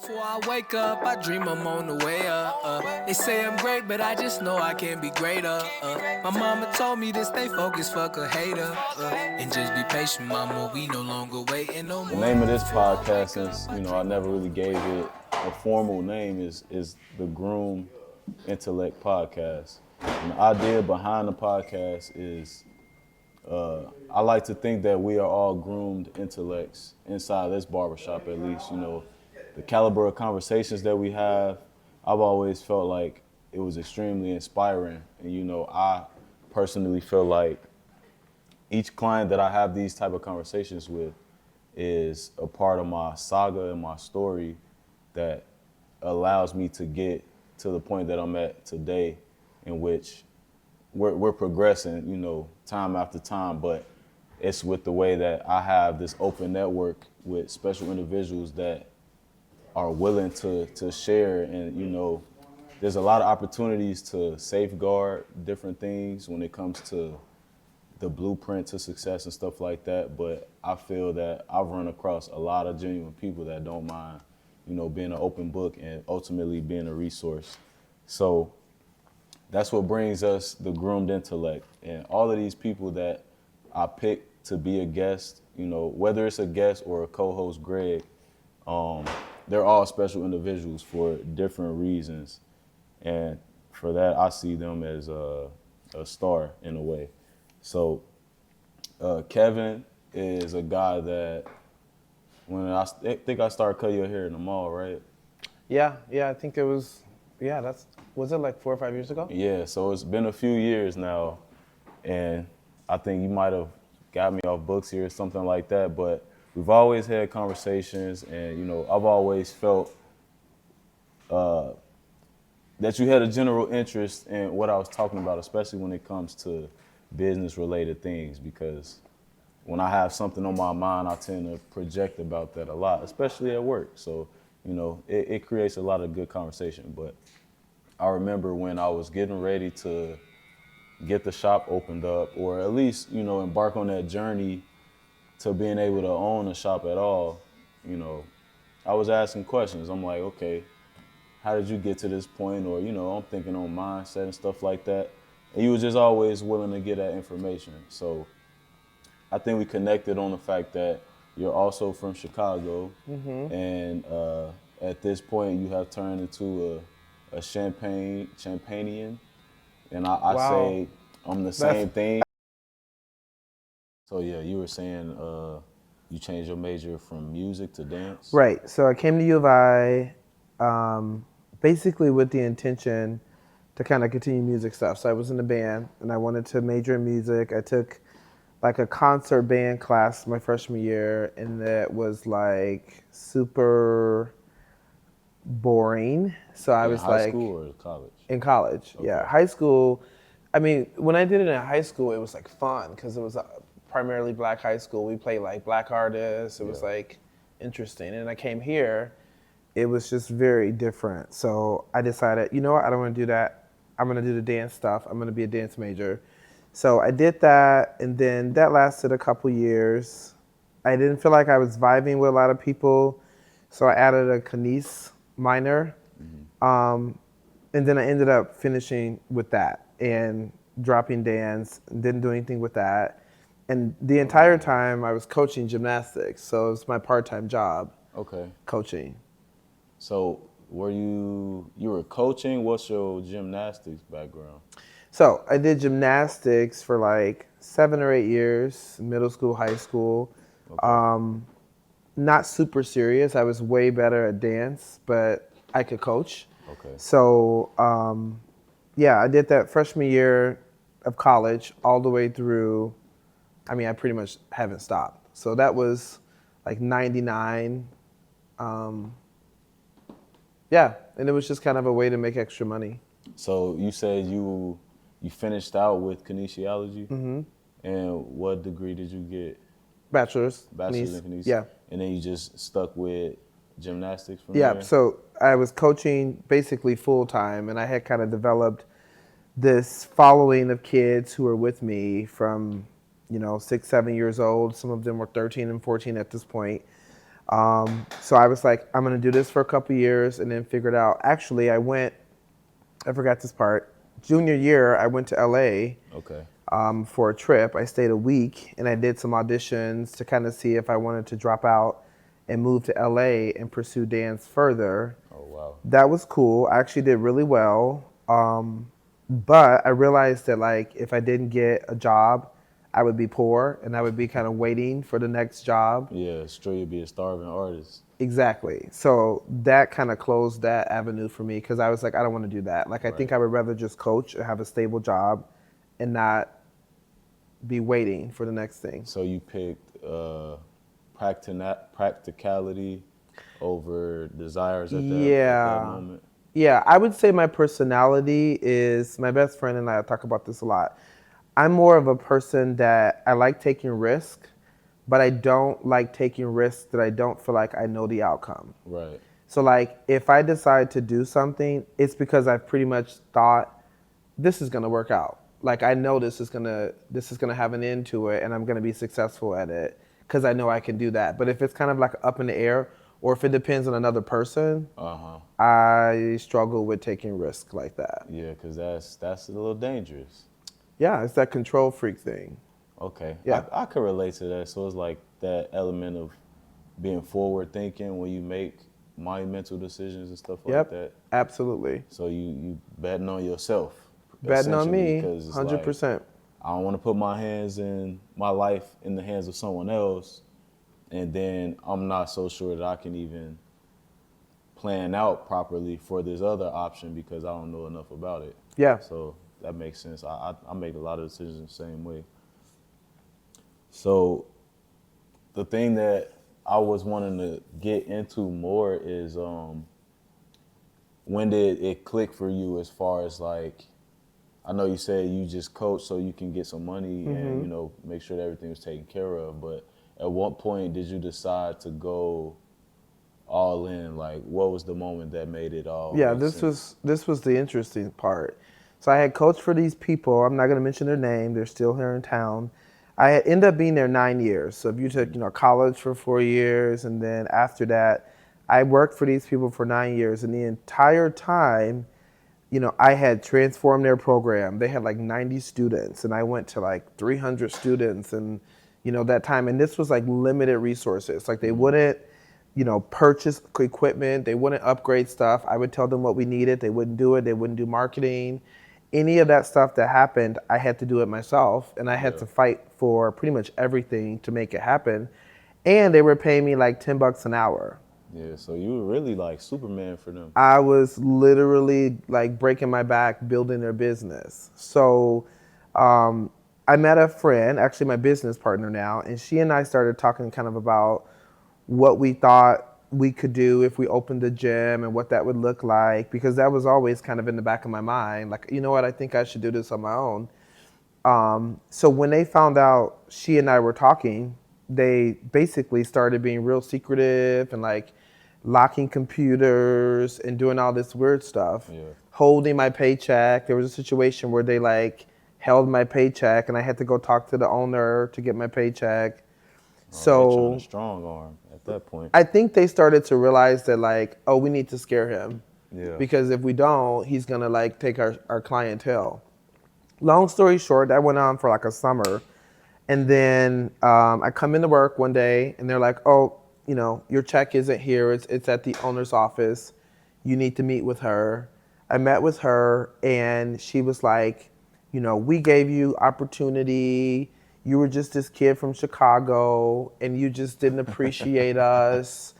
Before I wake up, I dream I'm on the way up. They say I'm great, but I just know I can be greater. My mama told me to stay focused, fuck a hater. And just be patient, mama, we no longer waiting no more. The name of this podcast, since I never really gave it a formal name, is the Groomed Intellect Podcast. And the idea behind the podcast is I like to think that we are all groomed intellects inside this barbershop, at least. The caliber of conversations that we have, I've always felt like it was extremely inspiring. And I personally feel like each client that I have these type of conversations with is a part of my saga and my story that allows me to get to the point that I'm at today, in which we're progressing, time after time, but it's with the way that I have this open network with special individuals that are willing to share. And there's a lot of opportunities to safeguard different things when it comes to the blueprint to success and stuff like that. But I feel that I've run across a lot of genuine people that don't mind, being an open book and ultimately being a resource. So that's what brings us the Groomed Intellect. And all of these people that I pick to be a guest, whether it's a guest or a co-host, Greg, they're all special individuals for different reasons. And for that, I see them as a star in a way. So Kevin is a guy that when I think I started cutting your hair in the mall, right? Yeah, I think it was, was it like 4 or 5 years ago? Yeah, so it's been a few years now, and I think you might have got me off books here or something like that, but we've always had conversations, and I've always felt that you had a general interest in what I was talking about, especially when it comes to business-related things, because when I have something on my mind, I tend to project about that a lot, especially at work. So, it creates a lot of good conversation. But I remember when I was getting ready to get the shop opened up, or at least, embark on that journey to being able to own a shop at all, I was asking questions. I'm like, okay, how did you get to this point? Or, I'm thinking on mindset and stuff like that. And you was just always willing to get that information. So I think we connected on the fact that you're also from Chicago. Mm-hmm. And at this point, you have turned into a Champagnian. And I Wow. say I'm the same thing. So yeah, you were saying you changed your major from music to dance? Right, so I came to U of I basically with the intention to kind of continue music stuff. So I was in a band and I wanted to major in music. I took like a concert band class my freshman year, and that was like super boring. So I was high like, school or college? In college, Okay. yeah. High school, I mean, when I did it in high school, it was like fun because it was primarily black high school. We played like black artists. It was like interesting. And I came here, it was just very different. So I decided, you know what, I don't want to do that. I'm going to do the dance stuff. I'm going to be a dance major. So I did that, and then that lasted a couple years. I didn't feel like I was vibing with a lot of people, so I added a kines minor. Mm-hmm. And then I ended up finishing with that and dropping dance, didn't do anything with that. And the entire time I was coaching gymnastics, so it was my part-time job. Okay. Coaching. So were you were coaching? What's your gymnastics background? So I did gymnastics for like 7 or 8 years, middle school, high school. Okay. Not super serious. I was way better at dance, but I could coach. Okay. So I did that freshman year of college all the way through. I mean, I pretty much haven't stopped. So that was like 99. And it was just kind of a way to make extra money. So you said you finished out with kinesiology? Mm-hmm. And what degree did you get? Bachelor's in kinesiology? Yeah. And then you just stuck with gymnastics from there? there? So I was coaching basically full time, and I had kind of developed this following of kids who were with me from 6, 7 years old. Some of them were 13 and 14 at this point. So I was like, I'm going to do this for a couple years and then figured out. Actually, I forgot this part. Junior year, I went to LA Okay. for a trip. I stayed a week and I did some auditions to kind of see if I wanted to drop out and move to LA and pursue dance further. Oh, wow. That was cool. I actually did really well. But I realized that like if I didn't get a job, I would be poor and I would be kind of waiting for the next job. Yeah, straight you'd be a starving artist. Exactly. So that kind of closed that avenue for me because I was like, I don't want to do that. Like, I think I would rather just coach and have a stable job and not be waiting for the next thing. So you picked practicality over desires at that moment? Yeah, I would say my personality is, my best friend and I talk about this a lot. I'm more of a person that I like taking risk, but I don't like taking risks that I don't feel like I know the outcome. Right. So like if I decide to do something, it's because I've pretty much thought this is gonna work out. Like I know this is gonna have an end to it and I'm gonna be successful at it because I know I can do that. But if it's kind of like up in the air or if it depends on another person, I struggle with taking risks like that. Yeah, because that's a little dangerous. Yeah, it's that control freak thing. Okay. Yeah. I could relate to that. So it's like that element of being forward thinking when you make monumental decisions and stuff like that. Absolutely. So you betting on yourself. Betting on me, because it's 100%. Like, I don't want to put my life in the hands of someone else, and then I'm not so sure that I can even plan out properly for this other option because I don't know enough about it. Yeah. So that makes sense. I make a lot of decisions the same way. So the thing that I was wanting to get into more is when did it click for you as far as like, I know you said you just coach so you can get some money and, you know, make sure that everything was taken care of. But at what point did you decide to go all in? Like, what was the moment that made it all? Yeah, make sense? this was the interesting part. So I had coached for these people. I'm not going to mention their name. They're still here in town. I had ended up being there 9 years. So if you took, college for 4 years, and then after that, I worked for these people for 9 years. And the entire time, I had transformed their program. They had like 90 students, and I went to like 300 students, and that time. And this was like limited resources. Like they wouldn't, purchase equipment. They wouldn't upgrade stuff. I would tell them what we needed. They wouldn't do it. They wouldn't do marketing. Any of that stuff that happened, I had to do it myself, and I had to fight for pretty much everything to make it happen. And they were paying me like $10 an hour. Yeah, so you were really like Superman for them. I was literally like breaking my back building their business. So I met a friend, actually my business partner now, and she and I started talking kind of about what we thought we could do if we opened a gym and what that would look like, because that was always kind of in the back of my mind. Like, you know what, I think I should do this on my own. So when they found out she and I were talking, they basically started being real secretive and like locking computers and doing all this weird stuff, holding my paycheck. There was a situation where they like held my paycheck and I had to go talk to the owner to get my paycheck. So trying to strong arm at that point. I think they started to realize that like, oh, we need to scare him. Yeah. Because if we don't, he's gonna like take our clientele. Long story short, that went on for like a summer. And then I come into work one day and they're like, oh, your check isn't here. It's at the owner's office. You need to meet with her. I met with her and she was like, we gave you opportunity. You were just this kid from Chicago and you just didn't appreciate us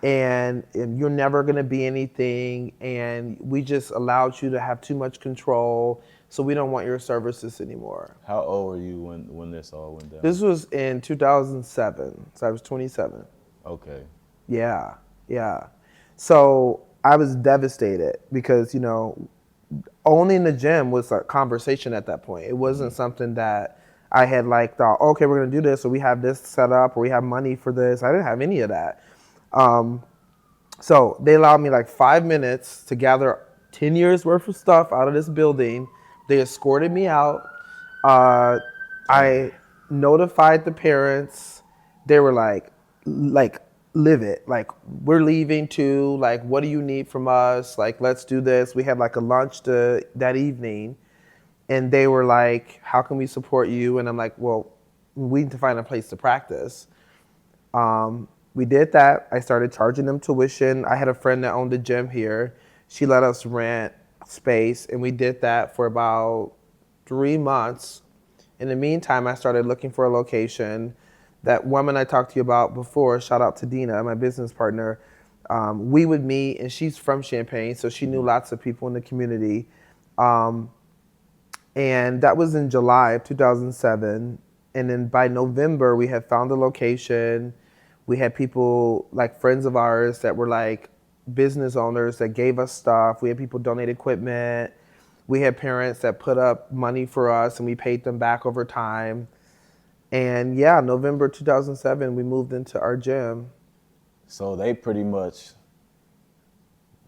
and you're never gonna be anything and we just allowed you to have too much control, so we don't want your services anymore. How old were you when this all went down? This was in 2007, so I was 27. Okay. Yeah. So I was devastated because, owning the gym was a conversation at that point. It wasn't something that I had like thought, okay, we're gonna do this, or we have this set up, or we have money for this. I didn't have any of that. So they allowed me like 5 minutes to gather 10 years worth of stuff out of this building. They escorted me out. I notified the parents. They were like live it. Like, we're leaving too. Like, what do you need from us? Like, let's do this. We had like a lunch that evening, and they were like, how can we support you? And I'm like, well, we need to find a place to practice. We did that. I started charging them tuition. I had a friend that owned a gym here. She let us rent space, and we did that for about 3 months. In the meantime, I started looking for a location. That woman I talked to you about before, shout out to Dina, my business partner, we would meet, and she's from Champaign, so she knew lots of people in the community. And that was in July of 2007. And then by November, we had found a location. We had people, like friends of ours that were like business owners that gave us stuff. We had people donate equipment. We had parents that put up money for us, and we paid them back over time. And yeah, November 2007, we moved into our gym. So they pretty much,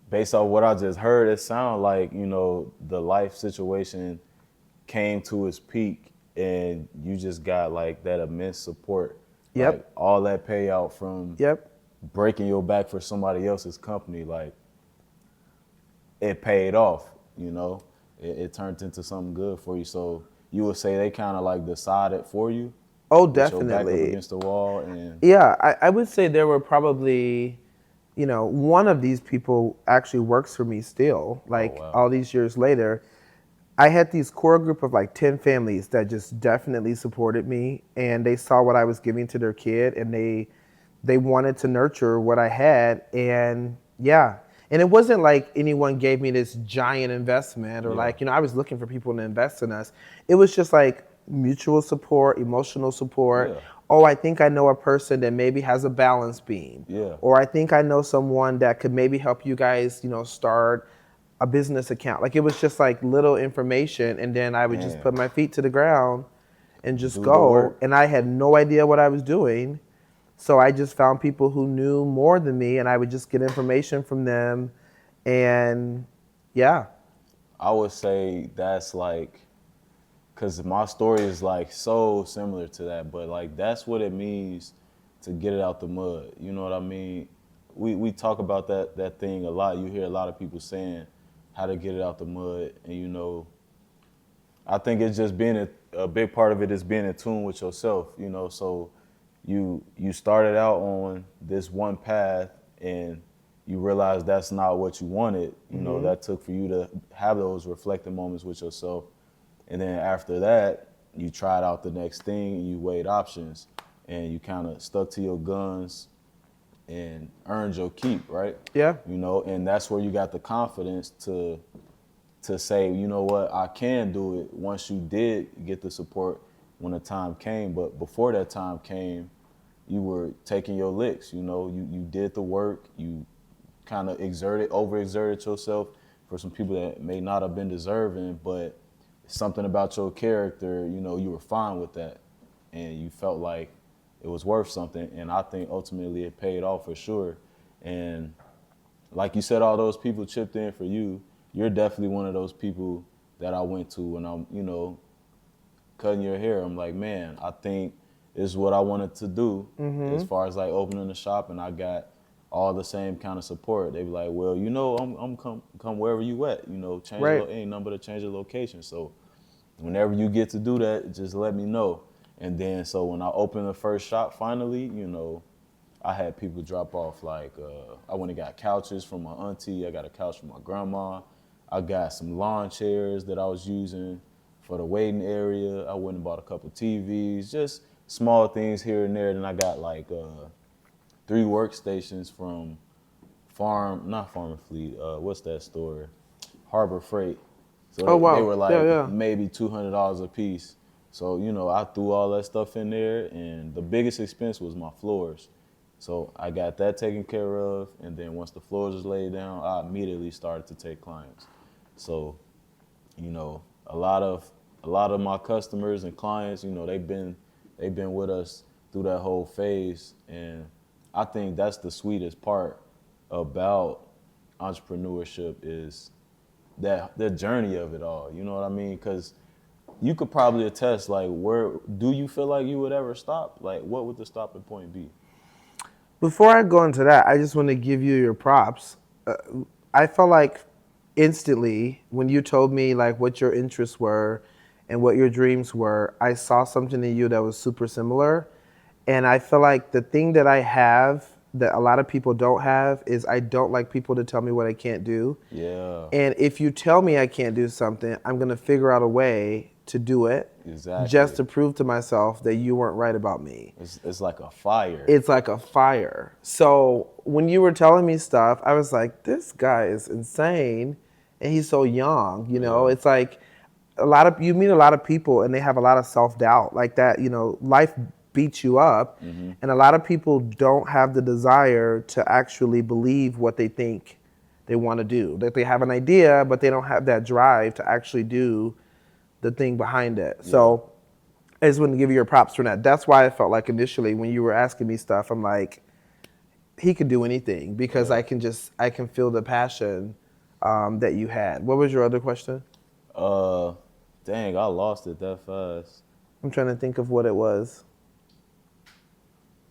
based on what I just heard, it sounded like, you know, the life situation came to its peak and you just got like that immense support. Yep. Like all that payout from Yep. breaking your back for somebody else's company, like it paid off, you know? It turned into something good for you. So you would say they kind of like decided for you? Oh, With your back up definitely. against the wall and Yeah, I would say there were probably, you know, one of these people actually works for me still, like wow. all these years later. I had these core group of like 10 families that just definitely supported me, and they saw what I was giving to their kid, and they wanted to nurture what I had. And yeah, and it wasn't like anyone gave me this giant investment or like, you know, I was looking for people to invest in us. It was just like mutual support, emotional support. Yeah. Oh, I think I know a person that maybe has a balance beam. Yeah. Or I think I know someone that could maybe help you guys, you know, start a business account. Like, it was just like little information, and then I would just put my feet to the ground and just Do the go. work. And I had no idea what I was doing. So I just found people who knew more than me, and I would just get information from them. And yeah. I would say that's like, because my story is like so similar to that, but like that's what it means to get it out the mud. You know what I mean? We talk about that thing a lot. You hear a lot of people saying how to get it out the mud, and you know, I think it's just being a big part of it is being in tune with yourself. You know, so you started out on this one path, and you realize that's not what you wanted. You know, that took for you to have those reflective moments with yourself. And then after that, you tried out the next thing and you weighed options and you kind of stuck to your guns and earned your keep, right? Yeah. You know, and that's where you got the confidence to say, you know what, I can do it once you did get the support when the time came. But before that time came, you were taking your licks, you know, you did the work, you kind of overexerted yourself for some people that may not have been deserving, but something about your character, you know, you were fine with that and you felt like it was worth something. And I think ultimately it paid off for sure. And like you said, all those people chipped in for you. You're definitely one of those people that I went to when I'm, you know, cutting your hair. I'm like, man, I think this is what I wanted to do as far as like opening the shop, and I got all the same kind of support. They be like, well, you know, I'm come wherever you at, you know, ain't nothing but a change of location. So whenever you get to do that, just let me know. And then, so when I opened the first shop finally, you know, I had people drop off like, I went and got couches from my auntie. I got a couch from my grandma. I got some lawn chairs that I was using for the waiting area. I went and bought a couple TVs, just small things here and there. Then I got like 3 workstations from not Farm and Fleet, what's that store? Harbor Freight. So Oh, wow. they were like Yeah. maybe $200 a piece. So, you know, I threw all that stuff in there, and the biggest expense was my floors. So I got that taken care of, and then once the floors was laid down, I immediately started to take clients. So, you know, a lot of my customers and clients, you know, they've been with us through that whole phase, and I think that's the sweetest part about entrepreneurship is that the journey of it all. You know what I mean? Because you could probably attest, like, where do you feel like you would ever stop? Like, what would the stopping point be? Before I go into that, I just want to give you your props. Uh, I felt like instantly when you told me like what your interests were and what your dreams were, I saw something in you that was super similar. And I feel like the thing that I have that a lot of people don't have is I don't like people to tell me what I can't do. Yeah. And if you tell me I can't do something, I'm going to figure out a way to do it. Exactly. Just to prove to myself that you weren't right about me. It's like a fire. It's like a fire. So when you were telling me stuff, I was like, this guy is insane and he's so young, you know? Yeah. It's like you meet a lot of people and they have a lot of self-doubt like that, you know, life beats you up, and a lot of people don't have the desire to actually believe what they think they want to do. That they have an idea, but they don't have that drive to actually do the thing behind it. Yeah. So I just want to give you your props for that. That's why I felt like initially when you were asking me stuff, I'm like, he could do anything because I can feel the passion that you had. What was your other question? Dang, I lost it that fast. I'm trying to think of what it was.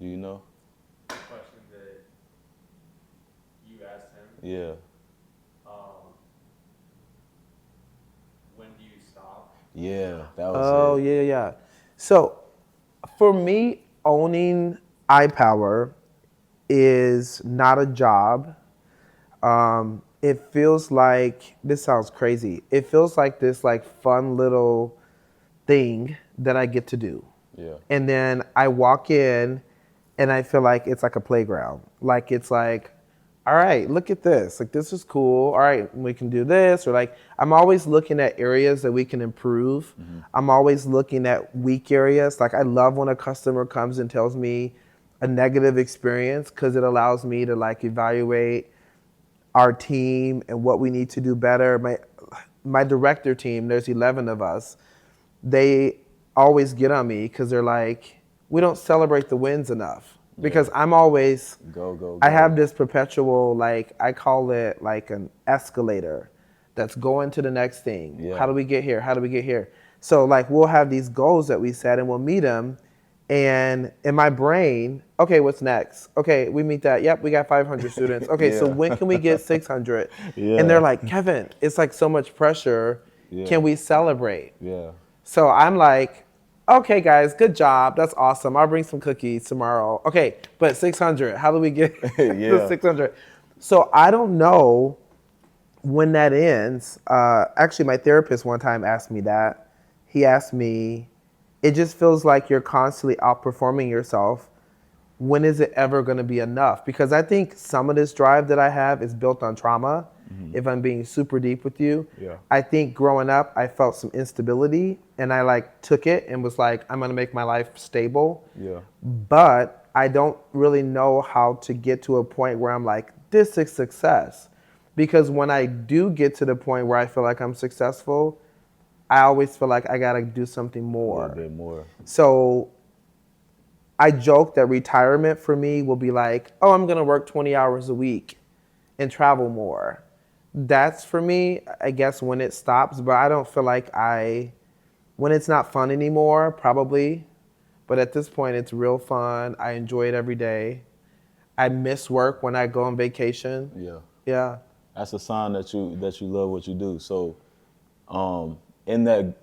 Do you know? The question that you asked him. Yeah. When do you stop? Yeah, that was it. Yeah. So for me, owning IPower is not a job. It feels like, this sounds crazy, it feels like this like fun little thing that I get to do. Yeah. And then I walk in and I feel like it's like a playground. Like it's like, all right, look at this. Like this is cool. All right, we can do this. Or like, I'm always looking at areas that we can improve. I'm always looking at weak areas. Like I love when a customer comes and tells me a negative experience because it allows me to like evaluate our team and what we need to do better. My director team, there's 11 of us. They always get on me because they're like, we don't celebrate the wins enough. Because I'm always, go. I have this perpetual, like, I call it like an escalator that's going to the next thing. Yeah. How do we get here? How do we get here? So like, we'll have these goals that we set and we'll meet them. And in my brain, okay, what's next? Okay, we meet that. Yep, we got 500 students. Okay, so when can we get 600? Yeah. And they're like, Kevin, it's like so much pressure. Yeah. Can we celebrate? Yeah. So I'm like, okay, guys, good job. That's awesome. I'll bring some cookies tomorrow. Okay, but 600. How do we get to 600? So I don't know when that ends. Actually, my therapist one time asked me that. He asked me, it just feels like you're constantly outperforming yourself. When is it ever going to be enough? Because I think some of this drive that I have is built on trauma, if I'm being super deep with you. Yeah. I think growing up, I felt some instability and I like took it and was like, I'm going to make my life stable. Yeah. But I don't really know how to get to a point where I'm like, this is success. Because when I do get to the point where I feel like I'm successful, I always feel like I got to do something more. A little bit more. So I joke that retirement for me will be like, oh, I'm going to work 20 hours a week and travel more. That's for me, I guess, when it stops. But I don't feel like when it's not fun anymore, probably. But at this point, it's real fun. I enjoy it every day. I miss work when I go on vacation. Yeah. Yeah. That's a sign that you love what you do. So, in that,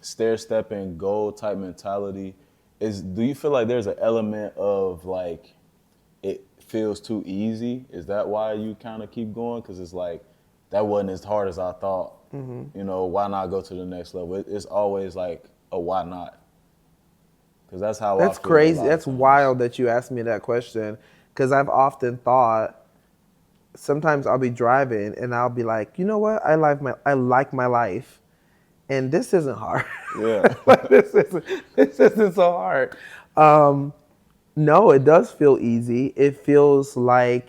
stair-stepping goal type mentality, do you feel like there's an element of like it feels too easy? Is that why you kind of keep going? Because it's like that wasn't as hard as I thought. Why not go to the next level? It's always like a why not? Because that's how That's I feel crazy. That's wild that you asked me that question. Because I've often thought, sometimes I'll be driving and I'll be like, you know what? I like my life, and this isn't hard. Yeah. Like, this isn't so hard. No, it does feel easy. It feels like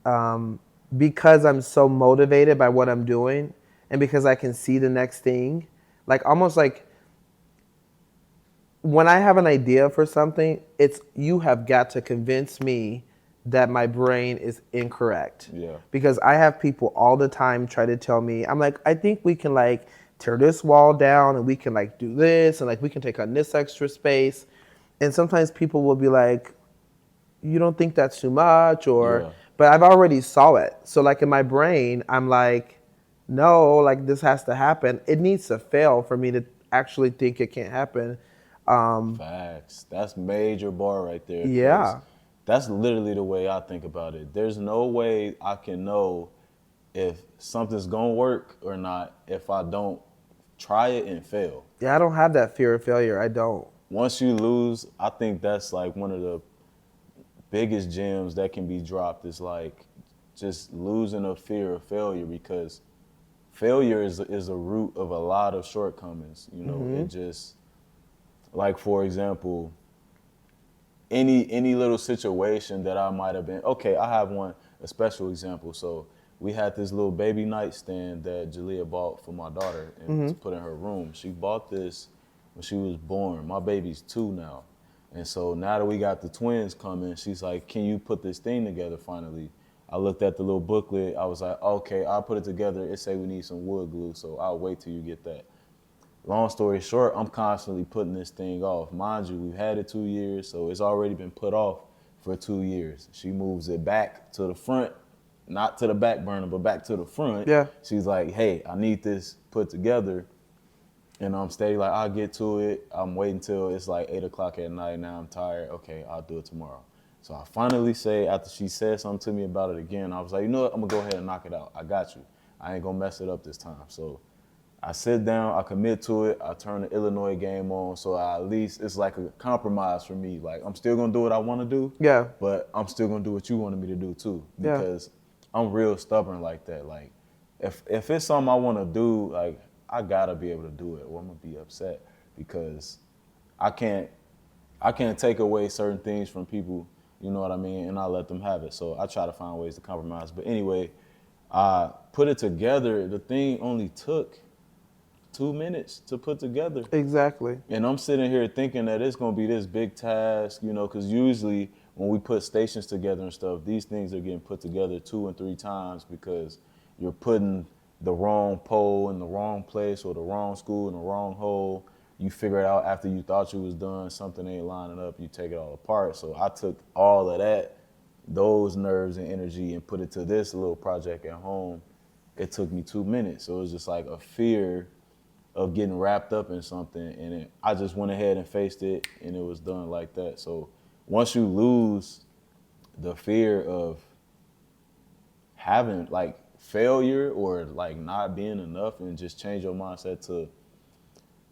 because I'm so motivated by what I'm doing, and because I can see the next thing, like almost like when I have an idea for something, it's you have got to convince me that my brain is incorrect. Yeah. Because I have people all the time try to tell me, I'm like, I think we can like tear this wall down and we can like do this and like we can take on this extra space. And sometimes people will be like, you don't think that's too much, or Yeah. but I've already saw it. So like in my brain, I'm like, no, like this has to happen. It needs to fail for me to actually think it can't happen. Facts. That's major bar right there. 'Cause Yeah. that's literally the way I think about it. There's no way I can know if something's gonna work or not if I don't try it and fail. Yeah, I don't have that fear of failure. I don't. Once you lose, I think that's like one of the biggest gems that can be dropped is like just losing a fear of failure, because failure is a root of a lot of shortcomings. You know, it just, like for example, any little situation that I might have been, okay, I have a special example. So we had this little baby nightstand that Jalea bought for my daughter and to put in her room. She bought this when she was born. My baby's 2 now. And so now that we got the twins coming, she's like, can you put this thing together finally? I looked at the little booklet. I was like, okay, I'll put it together. It say we need some wood glue, so I'll wait till you get that. Long story short, I'm constantly putting this thing off. Mind you, we've had it 2 years, so it's already been put off for 2 years. She moves it back to the front, not to the back burner, but back to the front. Yeah. She's like, hey, I need this put together. And I'm steady like, I'll get to it. I'm waiting till it's like 8 o'clock at night. Now I'm tired. Okay, I'll do it tomorrow. So I finally say, after she said something to me about it again, I was like, you know what? I'm gonna go ahead and knock it out. I got you. I ain't gonna mess it up this time. So I sit down, I commit to it. I turn the Illinois game on. So at least it's like a compromise for me. Like, I'm still gonna do what I wanna do. Yeah. But I'm still gonna do what you wanted me to do too. Yeah. Because I'm real stubborn like that. Like, if it's something I wanna do, like, I gotta be able to do it, or I'm gonna be upset, because I can't take away certain things from people, you know what I mean, and I let them have it. So I try to find ways to compromise. But anyway, I put it together. The thing only took 2 minutes to put together. Exactly. And I'm sitting here thinking that it's gonna be this big task, you know, because usually when we put stations together and stuff, these things are getting put together 2 and 3 times, because you're putting the wrong pole in the wrong place, or the wrong screw in the wrong hole. You figure it out after you thought you was done, something ain't lining up, you take it all apart. So I took all of that, those nerves and energy, and put it to this little project at home. It took me 2 minutes. So it was just like a fear of getting wrapped up in something, and I just went ahead and faced it, and it was done like that. So once you lose the fear of having like failure or like not being enough, and just change your mindset to,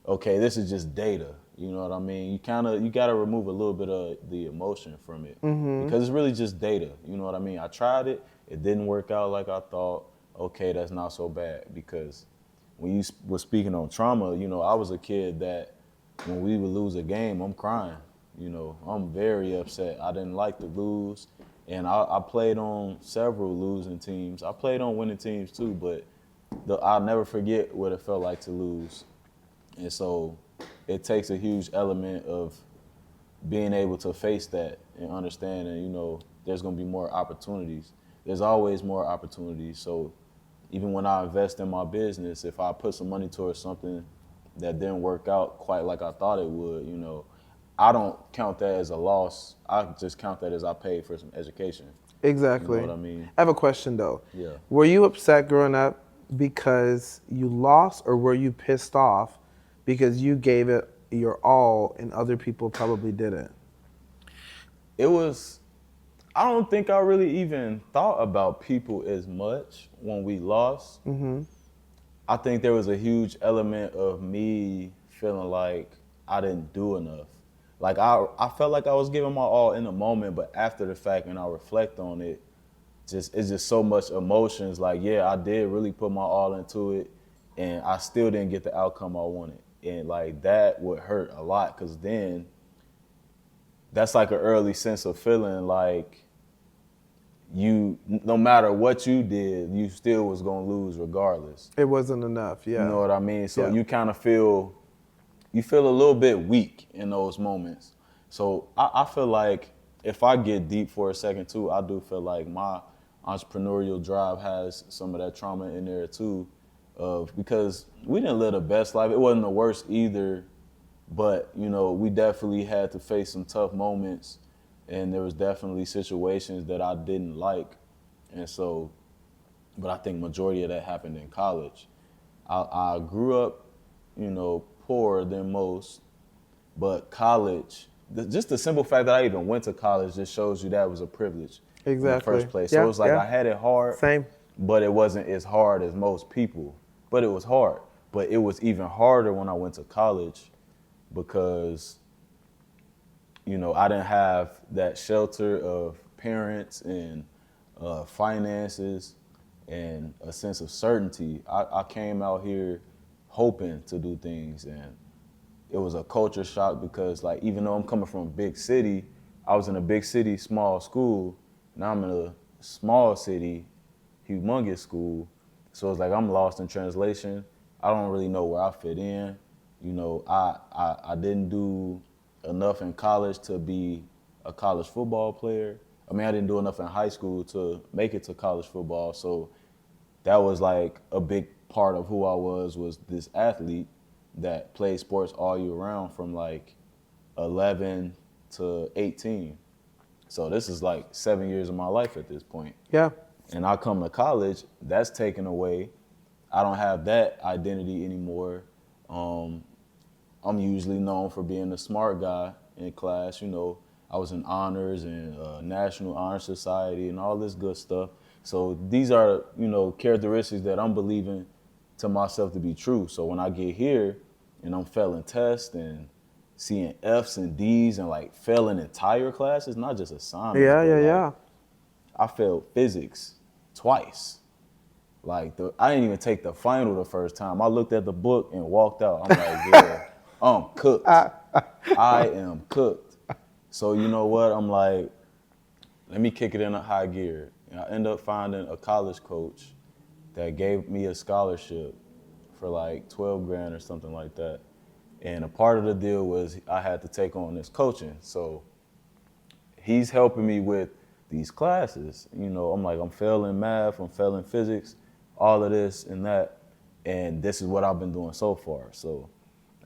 okay, this is just data. You know what I mean? You got to remove a little bit of the emotion from it, because it's really just data. You know what I mean? I tried it. It didn't work out like I thought. Okay, that's not so bad, because when you were speaking on trauma, you know, I was a kid that when we would lose a game, I'm crying. You know, I'm very upset. I didn't like to lose. And I played on several losing teams. I played on winning teams too, but I'll never forget what it felt like to lose. And so it takes a huge element of being able to face that and understanding, you know, there's gonna be more opportunities. There's always more opportunities. So even when I invest in my business, if I put some money towards something that didn't work out quite like I thought it would, you know, I don't count that as a loss. I just count that as I paid for some education. Exactly. You know what I mean? I have a question though. Yeah. Were you upset growing up because you lost, or were you pissed off because you gave it your all and other people probably didn't? It was, I don't think I really even thought about people as much when we lost. I think there was a huge element of me feeling like I didn't do enough. Like I felt like I was giving my all in the moment, but after the fact, when I reflect on it, it's just so much emotions. Like, yeah, I did really put my all into it, and I still didn't get the outcome I wanted. And like that would hurt a lot, because then that's like an early sense of feeling like you, no matter what you did, you still was gonna lose regardless. It wasn't enough, yeah. You know what I mean? So Yeah. you kind of feel a little bit weak in those moments. So I feel like if I get deep for a second too, I do feel like my entrepreneurial drive has some of that trauma in there too, because we didn't live the best life. It wasn't the worst either, but you know, we definitely had to face some tough moments. and there was definitely situations that I didn't like, and so, but I think majority of that happened in college. I grew up, poorer than most, but college, just the simple fact that I even went to college just shows you that was a privilege in the Exactly. first place. Yeah, So it's like yeah. I had it hard, Same. but it wasn't as hard as most people. But it was hard. But it was even harder when I went to college because, I didn't have that shelter of parents and finances and a sense of certainty. I came out here hoping to do things, and it was a culture shock because, like, even though I'm coming from a big city, I was in a big city, small school. Now I'm in a small city, humongous school. So it's like I'm lost in translation. I don't really know where I fit in. I didn't do enough in college to be a college football player. I mean, I didn't do enough in high school to make it to college football. So that was like a big part of who I was this athlete that played sports all year round from like 11 to 18. So this is like 7 years of my life at this point. Yeah. And I come to college, that's taken away. I don't have that identity anymore. I'm usually known for being the smart guy in class. I was in honors and National Honor Society and all this good stuff. So these are, characteristics that I'm believing to myself to be true. So when I get here and I'm failing tests and seeing F's and D's and like failing entire classes, not just assignments. Yeah, but, yeah, like, yeah. I failed physics twice. Like I didn't even take the final the first time. I looked at the book and walked out. I'm like, yeah, I'm cooked. I am cooked. So you know what? I'm like, let me kick it in a high gear. And I end up finding a college coach that gave me a scholarship for like 12 grand or something like that. And a part of the deal was I had to take on this coaching. So he's helping me with these classes. I'm like, I'm failing math, I'm failing physics, all of this and that. And this is what I've been doing so far. So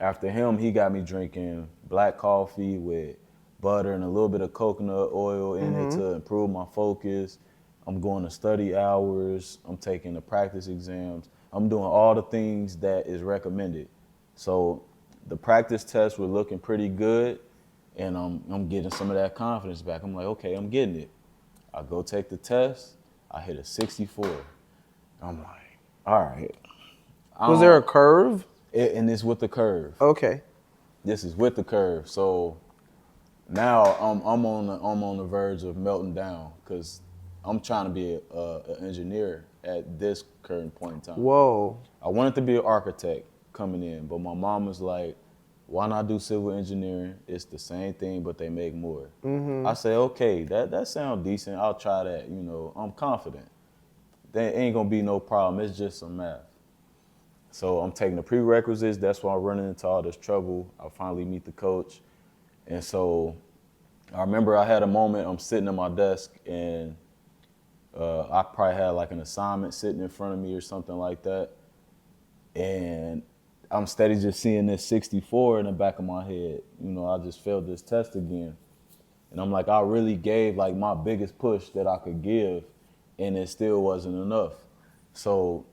after him, he got me drinking black coffee with butter and a little bit of coconut oil in it to improve my focus. I'm going to study hours. I'm taking the practice exams. I'm doing all the things that is recommended. So the practice tests were looking pretty good, and I'm getting some of that confidence back. I'm like, okay, I'm getting it. I go take the test. I hit a 64. I'm like, all right. Was there a curve? And it's with the curve. Okay. This is with the curve. So now I'm on the verge of melting down because I'm trying to be an engineer at this current point in time. Whoa. I wanted to be an architect coming in, but my mom was like, why not do civil engineering? It's the same thing, but they make more. I say, okay, that sounds decent. I'll try that. I'm confident. There ain't gonna be no problem. It's just some math. So I'm taking the prerequisites. That's why I'm running into all this trouble. I finally meet the coach. And so I remember I had a moment, I'm sitting at my desk and I probably had like an assignment sitting in front of me or something like that. And I'm steady just seeing this 64 in the back of my head. I just failed this test again. And I'm like, I really gave like my biggest push that I could give, and it still wasn't enough. So,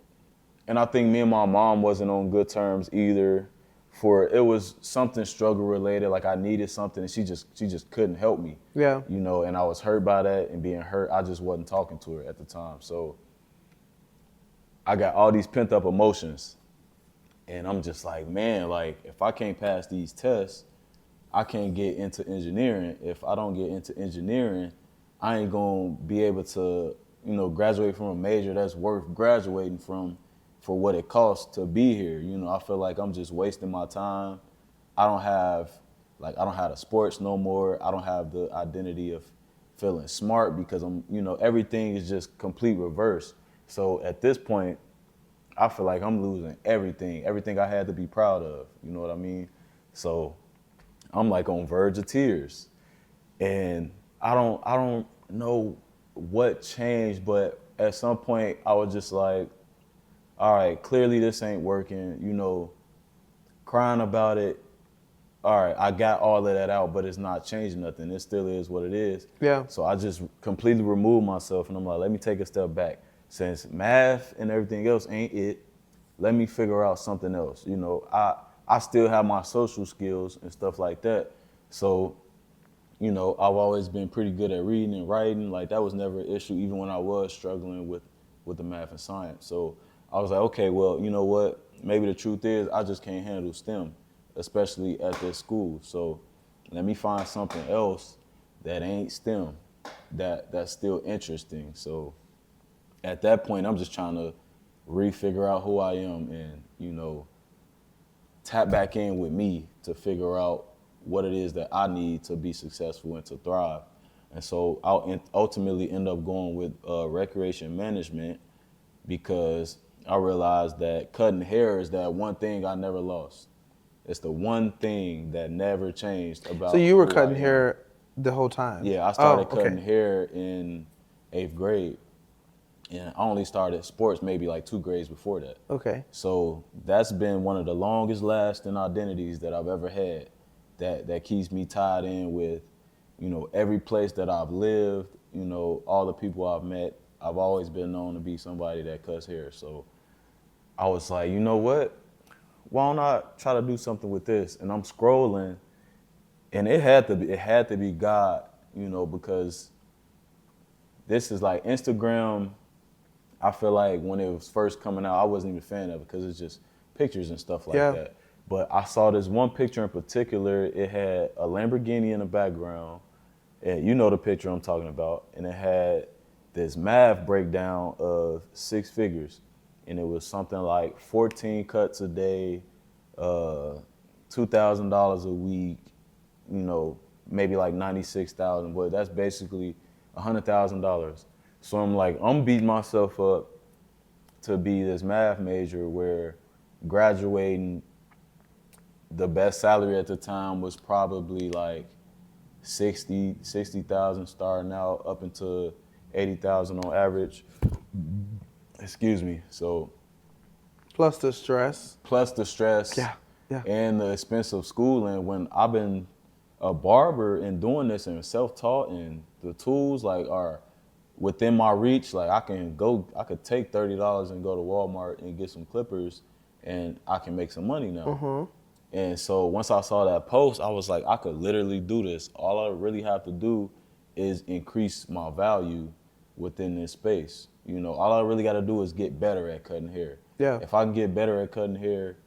and I think me and my mom wasn't on good terms either. It was something struggle related, like I needed something and she just couldn't help me. Yeah. And I was hurt by that, and being hurt, I just wasn't talking to her at the time. So I got all these pent up emotions. And I'm just like, man, like if I can't pass these tests, I can't get into engineering. If I don't get into engineering, I ain't gonna be able to, graduate from a major that's worth graduating from for what it costs to be here. I feel like I'm just wasting my time. I don't have the sports no more. I don't have the identity of feeling smart because everything is just complete reverse. So at this point, I feel like I'm losing everything I had to be proud of. You know what I mean? So I'm like on verge of tears. And I don't know what changed, but at some point I was just like, all right, clearly this ain't working, crying about it all right, I got all of that out, but it's not changing nothing. It still is what it is. Yeah. So I just completely removed myself, and I'm like, let me take a step back. Since math and everything else ain't it, let me figure out something else. You know, I still have my social skills and stuff like that. So, you know, I've always been pretty good at reading and writing. Like, that was never an issue, even when I was struggling with the math and science. So I was like, okay, well, you know what? Maybe the truth is I just can't handle STEM, especially at this school. So let me find something else that ain't STEM that's still interesting. So at that point, I'm just trying to refigure out who I am and, you know, tap back in with me to figure out what it is that I need to be successful and to thrive. And so I'll ultimately end up going with recreation management because I realized that cutting hair is that one thing I never lost. It's the one thing that never changed about. So you were who cutting I am. hair the whole time? Yeah, I started okay. cutting hair in 8th grade. And I only started sports maybe like 2 grades before that. Okay. So that's been one of the longest lasting identities that I've ever had that keeps me tied in with, you know, every place that I've lived, you know, all the people I've met. I've always been known to be somebody that cuts hair. So I was like, you know what? Why don't I try to do something with this? And I'm scrolling, and it had to be God, you know, because this is like Instagram. I feel like when it was first coming out, I wasn't even a fan of it because it's just pictures and stuff like that. But I saw this one picture in particular. It had a Lamborghini in the background, and you know the picture I'm talking about. And it had this math breakdown of 6 figures, and it was something like 14 cuts a day, $2,000 a week, you know, maybe like 96,000. But that's basically $100,000. So I'm like, I'm beating myself up to be this math major where graduating, the best salary at the time was probably like 60,000 starting out up into 80,000 on average. Excuse me. So Plus the stress. Yeah. And the expense of schooling. When I've been a barber and doing this and self-taught, and the tools like are within my reach, like I could take $30 and go to Walmart and get some clippers and I can make some money now. Mm-hmm. And so once I saw that post, I was like, I could literally do this. All I really have to do is increase my value within this space. You know, all I really got to do is get better at cutting hair. Yeah. If I can get better at cutting hair,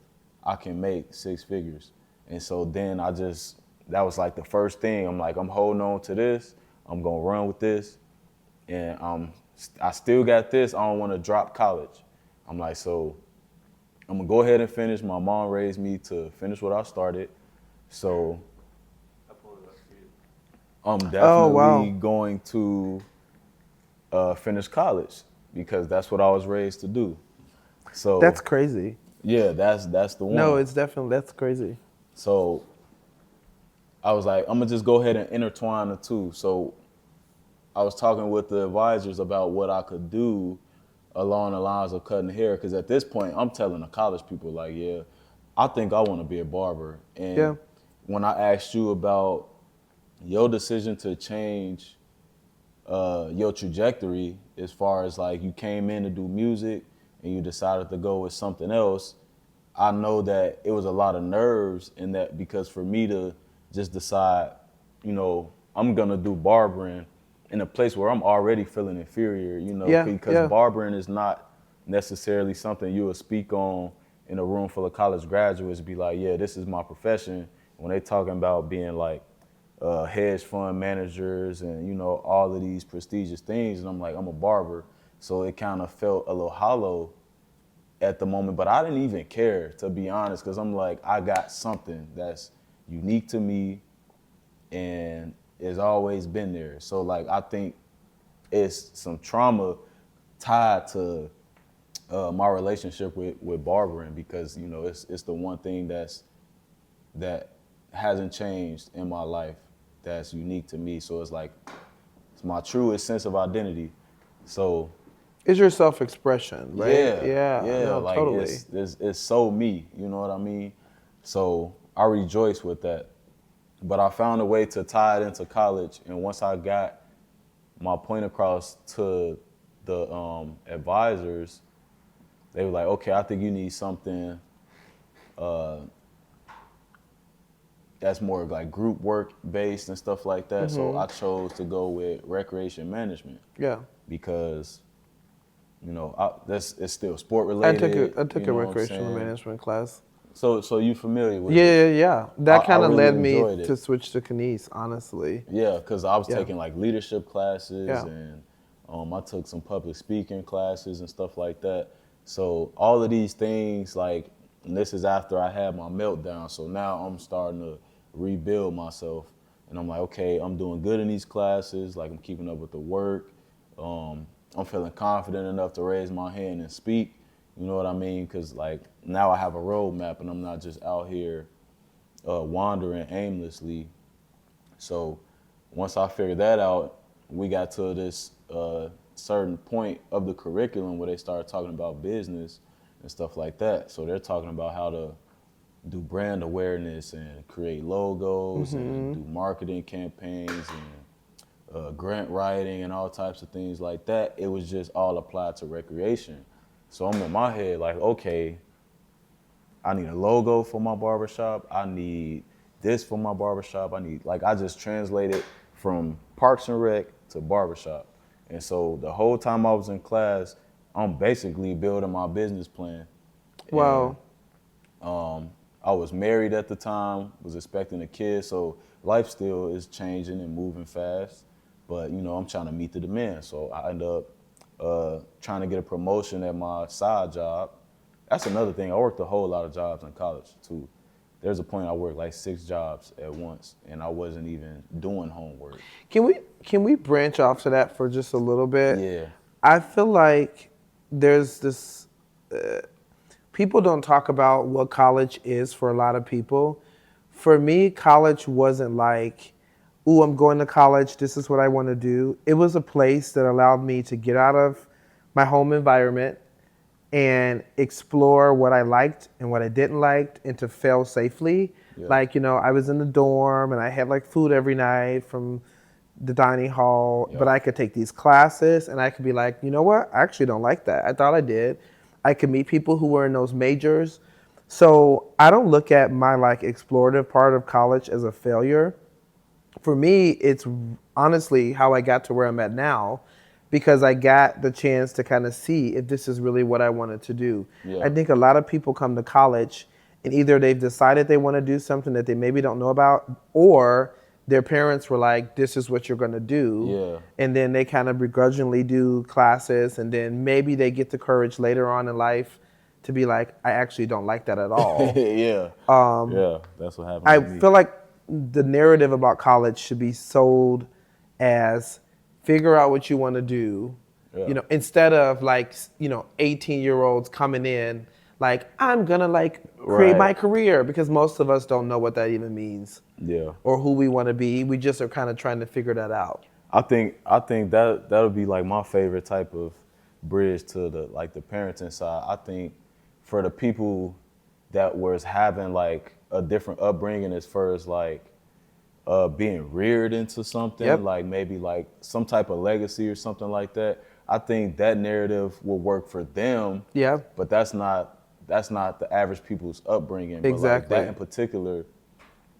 I can make 6 figures. And so then that was like the first thing. I'm like, I'm holding on to this. I'm going to run with this. And I still got this. I don't want to drop college. I'm like, so I'm going to go ahead and finish. My mom raised me to finish what I started. So I'm definitely going to finish college because that's what I was raised to do. So That's crazy. Yeah, that's the one. No, that's crazy. So I was like, I'm going to just go ahead and intertwine the two. So I was talking with the advisors about what I could do along the lines of cutting hair, because at this point, I'm telling the college people, like, yeah, I think I want to be a barber. And when I asked you about your decision to change your trajectory as far as, like, you came in to do music and you decided to go with something else, I know that it was a lot of nerves in that, because for me to just decide, you know, I'm going to do barbering in a place where I'm already feeling inferior, you know, because barbering is not necessarily something you will speak on in a room full of college graduates, be like, yeah, this is my profession. When they talking about being like hedge fund managers and, you know, all of these prestigious things, and I'm like, I'm a barber. So it kind of felt a little hollow at the moment, but I didn't even care, to be honest, because I'm like, I got something that's unique to me and it's always been there. So like, I think it's some trauma tied to my relationship with barbering, because, you know, it's the one thing that hasn't changed in my life that's unique to me. So it's like, it's my truest sense of identity. So it's your self-expression, right? Yeah. No, like totally. it's so me, you know what I mean? So I rejoice with that. But I found a way to tie it into college, and once I got my point across to the advisors, they were like, okay, I think you need something that's more like group work based and stuff like that. So I chose to go with recreation management. Yeah. Because, it's still sport related. I took a recreational management class. So you familiar with it? Yeah. That kind of really led me enjoyed it. to switch to kines, honestly. Yeah, because I was taking like leadership classes Yeah. and I took some public speaking classes and stuff like that. So all of these things, like, and this is after I had my meltdown. So now I'm starting to rebuild myself. And I'm like, okay, I'm doing good in these classes. Like, I'm keeping up with the work. I'm feeling confident enough to raise my hand and speak. You know what I mean? Because, like, now I have a roadmap and I'm not just out here wandering aimlessly. So once I figured that out, we got to this certain point of the curriculum where they started talking about business and stuff like that. So they're talking about how to do brand awareness and create logos and do marketing campaigns and grant writing and all types of things like that. It was just all applied to recreation. So I'm in my head like, okay, I need a logo for my barbershop. I need this for my barbershop. I just translated from Parks and Rec to barbershop. And so the whole time I was in class, I'm basically building my business plan. Wow. And, I was married at the time, was expecting a kid, so life still is changing and moving fast. But, I'm trying to meet the demand. So I end up trying to get a promotion at my side job. That's another thing. I worked a whole lot of jobs in college, too. There's a point I worked like 6 jobs at once, and I wasn't even doing homework. Can we branch off to that for just a little bit? Yeah. I feel like there's this, people don't talk about what college is for a lot of people. For me, college wasn't like, ooh, I'm going to college, this is what I want to do. It was a place that allowed me to get out of my home environment and explore what I liked and what I didn't like and to fail safely. Yeah. Like, I was in the dorm and I had like food every night from the dining hall, but I could take these classes and I could be like, you know what? I actually don't like that. I thought I did. I could meet people who were in those majors. So I don't look at my like explorative part of college as a failure. For me, it's honestly how I got to where I'm at now, because I got the chance to kind of see if this is really what I wanted to do. Yeah. I think a lot of people come to college and either they've decided they want to do something that they maybe don't know about, or their parents were like, this is what you're going to do. Yeah. And then they kind of begrudgingly do classes, and then maybe they get the courage later on in life to be like, I actually don't like that at all. Yeah. Yeah, that's what happened I to me. feel like the narrative about college should be sold as figure out what you want to do, instead of like, 18-year-olds coming in like, I'm gonna like create my career, because most of us don't know what that even means. Yeah. Or who we want to be. We just are kind of trying to figure that out. I think that'll be like my favorite type of bridge to the parenting side. I think for the people that was having like a different upbringing as far as like being reared into something, like maybe like some type of legacy or something like that, I think that narrative will work for them. Yeah. But that's not the average people's upbringing. Exactly. But like that in particular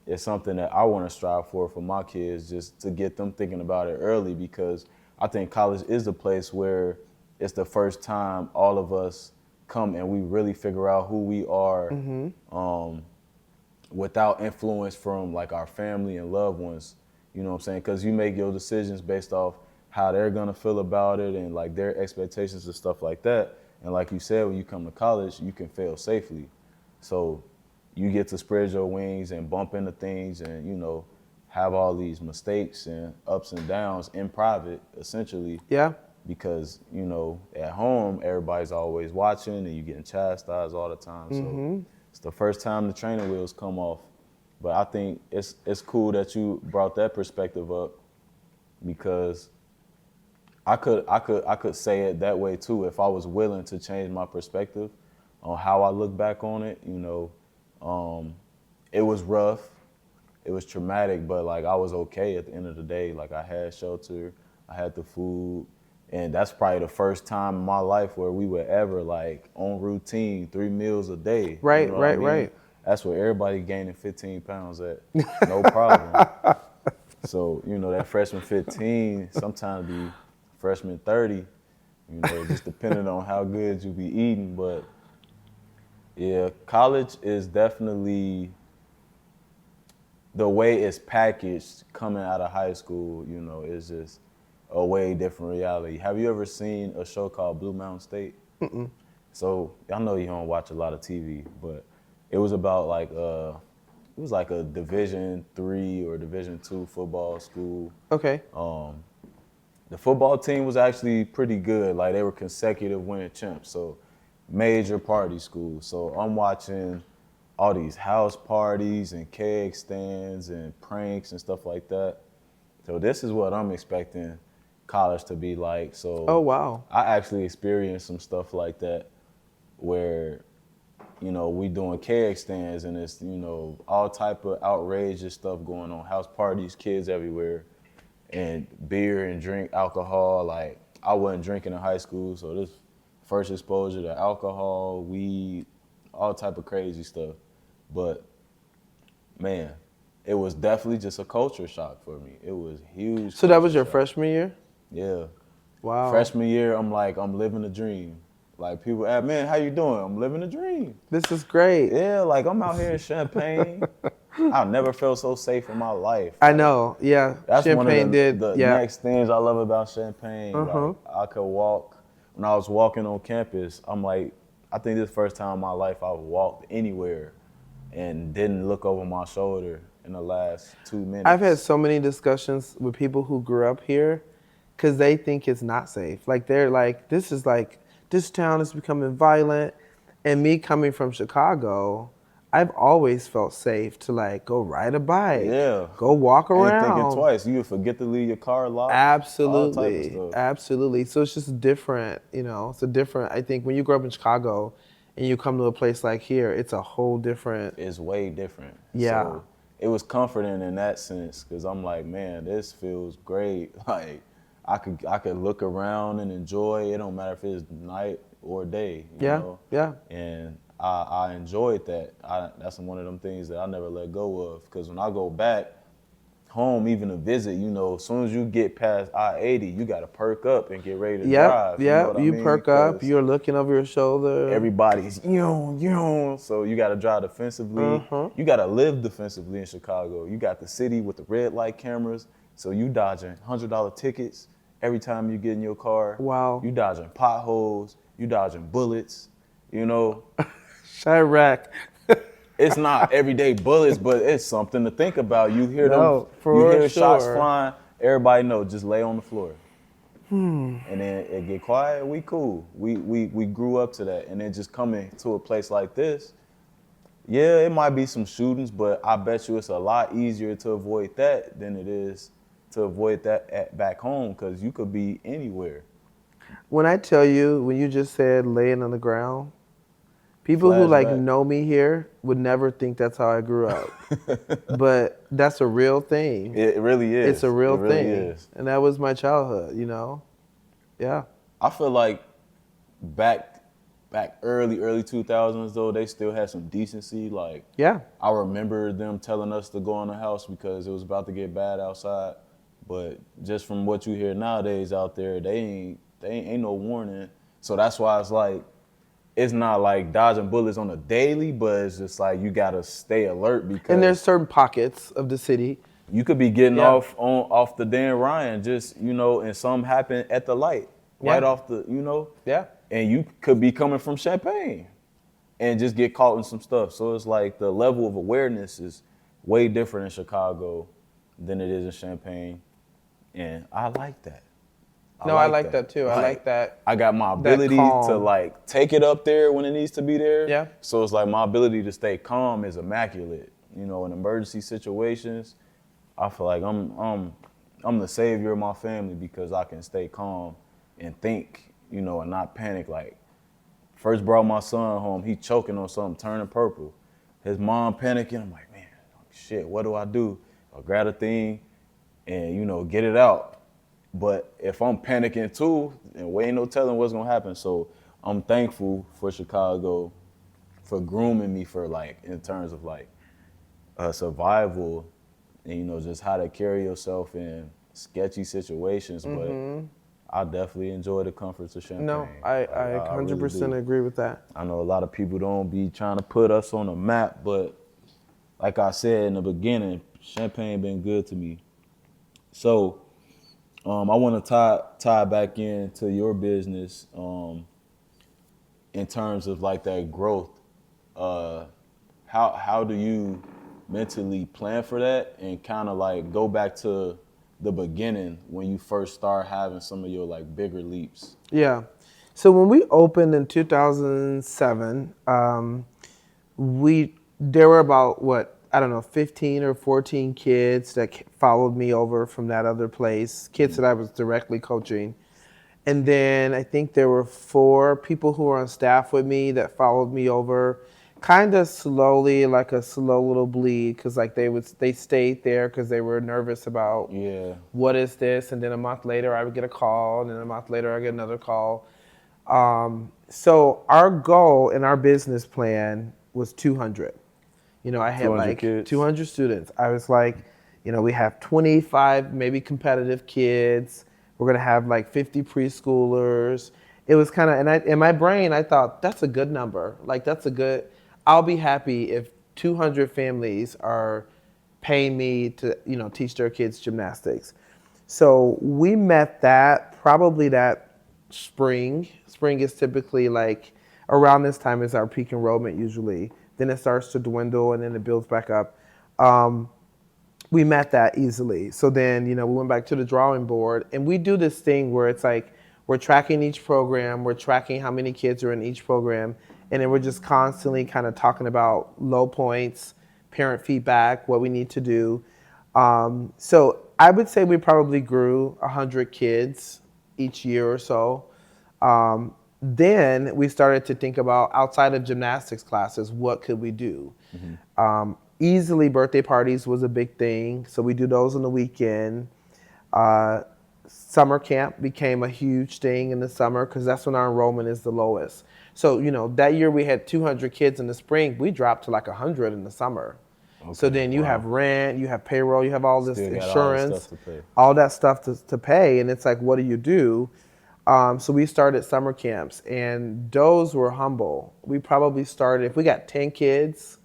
is something that I want to strive for my kids, just to get them thinking about it early, because I think college is the place where it's the first time all of us come and we really figure out who we are without influence from like our family and loved ones. You know what I'm saying? Because you make your decisions based off how they're going to feel about it and like their expectations and stuff like that. And like you said, when you come to college, you can fail safely. So you get to spread your wings and bump into things and, have all these mistakes and ups and downs in private, essentially. Yeah. Because, at home, everybody's always watching and you're getting chastised all the time. So it's the first time the training wheels come off. But I think it's cool that you brought that perspective up, because I could say it that way too if I was willing to change my perspective on how I look back on it. it was rough. It was traumatic, but like I was okay at the end of the day. Like I had shelter, I had the food, and that's probably the first time in my life where we were ever like on routine, 3 meals a day. Right, You know what I mean? right. That's where everybody gaining 15 pounds at, no problem. So, you know, that freshman 15 sometimes be freshman 30, you know, just depending on how good you be eating. But yeah, college is definitely, the way it's packaged coming out of high school, you know, is just a way different reality. Have you ever seen a show called Blue Mountain State? Mm-mm. So I know you don't watch a lot of TV, but it was about like it was like a Division III or Division II football school. Okay. The football team was actually pretty good. Like they were consecutive winning champs, so major party school. So I'm watching all these house parties and keg stands and pranks and stuff like that. So this is what I'm expecting college to be like. So Oh, wow. I actually experienced some stuff like that where, you know, we doing keg stands and it's, you know, all type of outrageous stuff going on, house parties, kids everywhere, and beer and drink alcohol. Like I wasn't drinking in high school, so this first exposure to alcohol, weed, all type of crazy stuff. But man, it was definitely just a culture shock for me. It was huge. So that was culture your shock. freshman year? Yeah. Wow. Freshman year, I'm like, I'm living a dream. Like people ask, man, how you doing? I'm living a dream. This is great. Yeah, like I'm out here in Champaign. I've never felt so safe in my life. I know. Yeah. That's Champaign one of did. the Yeah. next things I love about Champaign. Like, I could walk. When I was walking on campus, I'm like, I think this is the first time in my life I've walked anywhere and didn't look over my shoulder in the last 2 minutes. I've had so many discussions with people who grew up here because they think it's not safe. Like they're like, this town is becoming violent. And me coming from Chicago, I've always felt safe to like go ride a bike, Yeah. go walk around. Ain't thinking twice. You would forget to leave your car locked. Absolutely, All type of stuff. absolutely. So it's just different, you know. It's a different. I think when you grow up in Chicago and you come to a place like here, it's a whole different. It's way different. Yeah. So it was comforting in that sense because I'm like, man, this feels great. Like I could look around and enjoy. It don't matter if it's night or day. You know? Yeah. And I enjoyed that. That's one of them things that I never let go of. Because when I go back home, even to visit, you know, as soon as you get past I-80, you got to perk up and get ready to drive. Yeah. You know what I mean? Perk up. Because You're looking over your shoulder. everybody's so you got to drive defensively. You got to live defensively in Chicago. You got the city with the red light cameras, so you dodging $100 tickets every time you get in your car. Wow. You dodging potholes. You dodging bullets. You know, Chirac. it's not everyday bullets, but it's something to think about. You hear No, them, you hear shots sure. flying. Everybody know, just lay on the floor. And then it get quiet. We cool. We grew up to that, and then just coming to a place like this. Yeah, it might be some shootings, but I bet you it's a lot easier to avoid that than it is to avoid that back home, because you could be anywhere. When I tell you, when you just said laying on the ground, people who like Flashback. know me here would never think that's how I grew up. But that's a real thing. It really is. It's a real It really thing. is. And that was my childhood, you know? Yeah. I feel like back early 2000s though, they still had some decency. Like Yeah. I remember them telling us to go in the house because it was about to get bad outside. But just from what you hear nowadays out there, they ain't no warning. So that's why it's like, it's not like dodging bullets on a daily, but it's just like you gotta stay alert because And there's certain pockets of the city. you could be getting Yeah. off the Dan Ryan, just, you know, and something happen at the light, right off the, you know, Yeah. and you could be coming from Champaign and just get caught in some stuff. So it's like the level of awareness is way different in Chicago than it is in Champaign, and I like that. No, I like that too. I like that. I got my ability calm. to like take it up there when it needs to be there. Yeah. So it's like my ability to stay calm is immaculate. You know, in emergency situations, I feel like I'm the savior of my family because I can stay calm and think, you know, and not panic. Like, first brought my son home, he choking on something, turning purple. His mom panicking. I'm like, man, shit, what do I do? I'll grab a thing and, you know, get it out. But if I'm panicking too, then we ain't no telling what's gonna happen. So I'm thankful for Chicago for grooming me for like, in terms of like survival and, you know, just how to carry yourself in sketchy situations. But I definitely enjoy the comforts of Champaign. No, I really 100% do. agree with that. I know a lot of people don't be trying to put us on the map, but like I said in the beginning, Champaign been good to me. So I want to tie back into your business in terms of like that growth. How do you mentally plan for that and kind of like go back to the beginning when you first start having some of your like bigger leaps? Yeah. So when we opened in 2007, there were about 15 or 14 kids that followed me over from that other place, kids that I was directly coaching. And then I think there were 4 people who were on staff with me that followed me over, kind of slowly, like a slow little bleed, because like they stayed there because they were nervous about what is this, and then a month later I would get a call, and then a month later I get another call. So our goal in our business plan was 200. You know, I had like kids. 200 students. I was like, you know, we have 25 maybe competitive kids. We're gonna have like 50 preschoolers. It was kind of, and in my brain, I thought that's a good number. Like I'll be happy if 200 families are paying me to, you know, teach their kids gymnastics. So we met that probably that spring. Spring is typically like around this time is our peak enrollment usually. Then it starts to dwindle and then it builds back up. We met that easily. So then, you know, we went back to the drawing board and we do this thing where it's like, we're tracking each program, we're tracking how many kids are in each program, and then we're just constantly kind of talking about low points, parent feedback, what we need to do. So I would say we probably grew 100 kids each year or so. Then we started to think about outside of gymnastics classes, what could we do? Easily birthday parties was a big thing, so we do those on the weekend. Summer camp became a huge thing in the summer because that's when our enrollment is the lowest. So, you know, that year we had 200 kids in the spring, we dropped to like 100 in the summer. Okay, so then you have rent, you have payroll, you have all this insurance, all that stuff to pay, and it's like, what do you do? So we started summer camps, and those were humble. We probably started, if we got 10 kids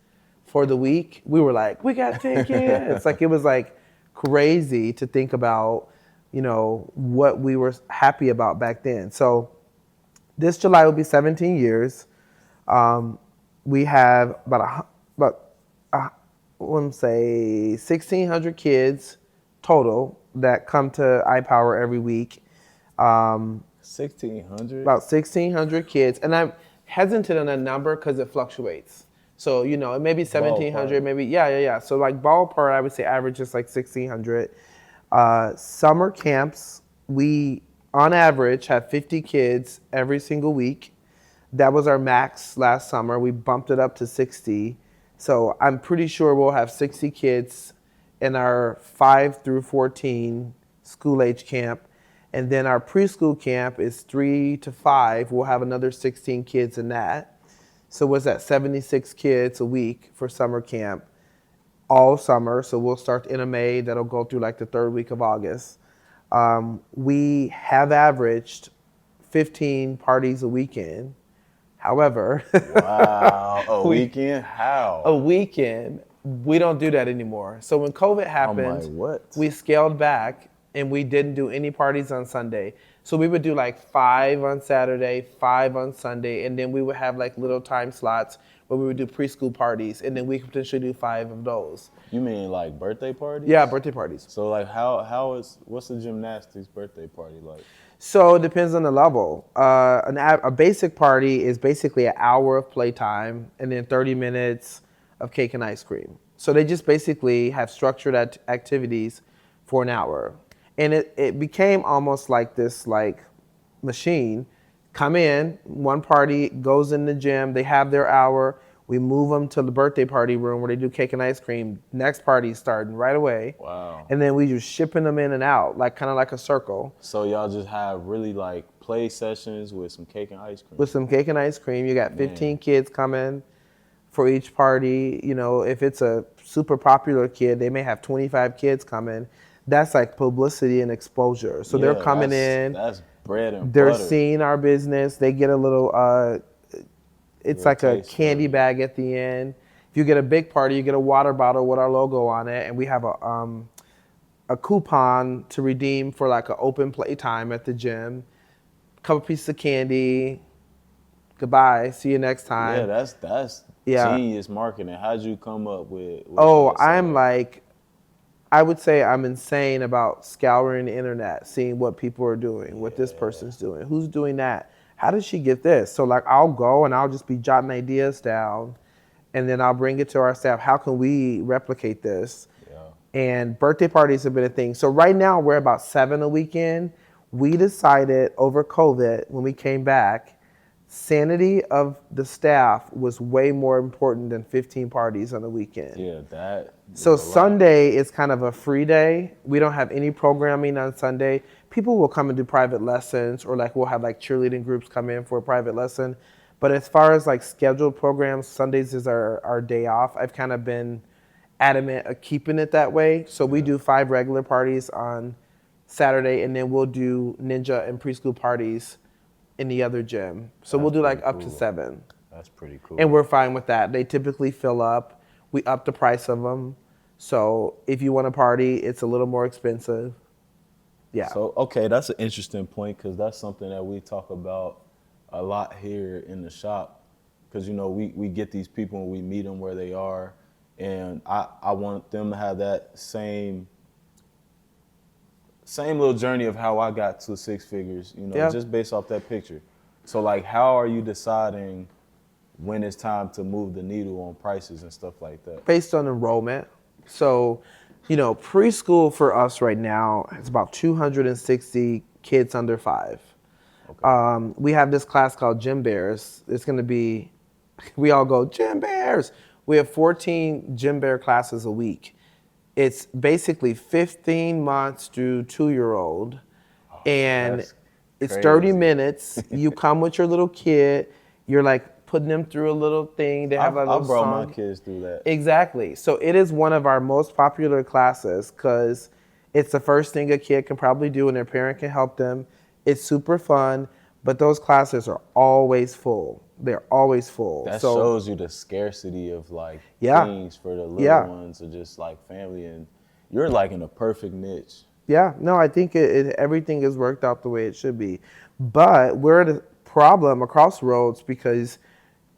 for the week, we were like, we got 10 kids. Like, it was like crazy to think about, you know, what we were happy about back then. So this July will be 17 years. We have about 1,600 kids total that come to IPower every week. 1,600? About 1,600 kids. And I'm hesitant on that number because it fluctuates. So, you know, it may be 1,700, maybe, yeah. So like ballpark, I would say average is like 1,600. Summer camps, we, on average, have 50 kids every single week. That was our max last summer. We bumped it up to 60. So I'm pretty sure we'll have 60 kids in our 5 through 14 school-age camp. And then our preschool camp is 3 to 5. We'll have another 16 kids in that. So what's that, 76 kids a week for summer camp all summer. So we'll start in May. That'll go through like the 3rd week of August. We have averaged 15 parties a weekend. However, wow, weekend? How? A weekend, we don't do that anymore. So when COVID happened, we scaled back and we didn't do any parties on Sunday. So we would do like 5 on Saturday, 5 on Sunday, and then we would have like little time slots where we would do preschool parties, and then we could potentially do 5 of those. You mean like birthday parties? Yeah, birthday parties. So like what's a gymnastics birthday party like? So it depends on the level. A basic party is basically an hour of playtime and then 30 minutes of cake and ice cream. So they just basically have structured activities for an hour. And it became almost like this like machine. Come in, one party goes in the gym, they have their hour. We move them to the birthday party room where they do cake and ice cream. Next party's starting right away. Wow. And then we just shipping them in and out, like kind of like a circle. So y'all just have really like play sessions with some cake and ice cream. With some cake and ice cream. You got 15 kids coming for each party. You know, if it's a super popular kid, they may have 25 kids coming. That's like publicity and exposure. So they're coming in. That's bread and They're butter. seeing our business. They get a little, it's like a candy bag at the end. If you get a big party, you get a water bottle with our logo on it. And we have a coupon to redeem for like an open play time at the gym. Couple pieces of candy. Goodbye. See you next time. Yeah, that's genius marketing. How'd you come up with I'm like, I would say I'm insane about scouring the internet, seeing what people are doing, what this person's doing, who's doing that. How did she get this? So like I'll go and I'll just be jotting ideas down and then I'll bring it to our staff. How can we replicate this? Yeah. And birthday parties have been a thing. So right now we're about 7 a weekend. We decided over COVID when we came back, sanity of the staff was way more important than 15 parties on the weekend. Yeah, that. So Sunday is kind of a free day. We don't have any programming on Sunday. People will come and do private lessons or like we'll have like cheerleading groups come in for a private lesson. But as far as like scheduled programs, Sundays is our day off. I've kind of been adamant of keeping it that way. So we do 5 regular parties on Saturday and then we'll do ninja and preschool parties in the other gym. So we'll do like up to 7. That's pretty cool. And we're fine with that. They typically fill up. We up the price of them. So if you want to party, it's a little more expensive. Yeah. So, okay, that's an interesting point because that's something that we talk about a lot here in the shop because, you know, we get these people and we meet them where they are. And I want them to have that same little journey of how I got to 6 figures, you know, just based off that picture. So, like, how are you deciding when it's time to move the needle on prices and stuff like that? Based on enrollment. So, you know, preschool for us right now is about 260 kids under 5. Okay. We have this class called Gym Bears. It's going to be, we all go, Gym Bears. We have 14 Gym Bear classes a week. It's basically 15 months to 2-year-old. And it's 30 minutes. You come with your little kid. You're like, putting them through a little thing. They have a little I brought song. My kids through that. Exactly. So it is one of our most popular classes because it's the first thing a kid can probably do and their parent can help them. It's super fun, but those classes are always full. They're always full. That shows you the scarcity of like things for the little ones or just like family, and you're like in a perfect niche. Yeah, no, I think everything is worked out the way it should be. But we're at a problem across the roads because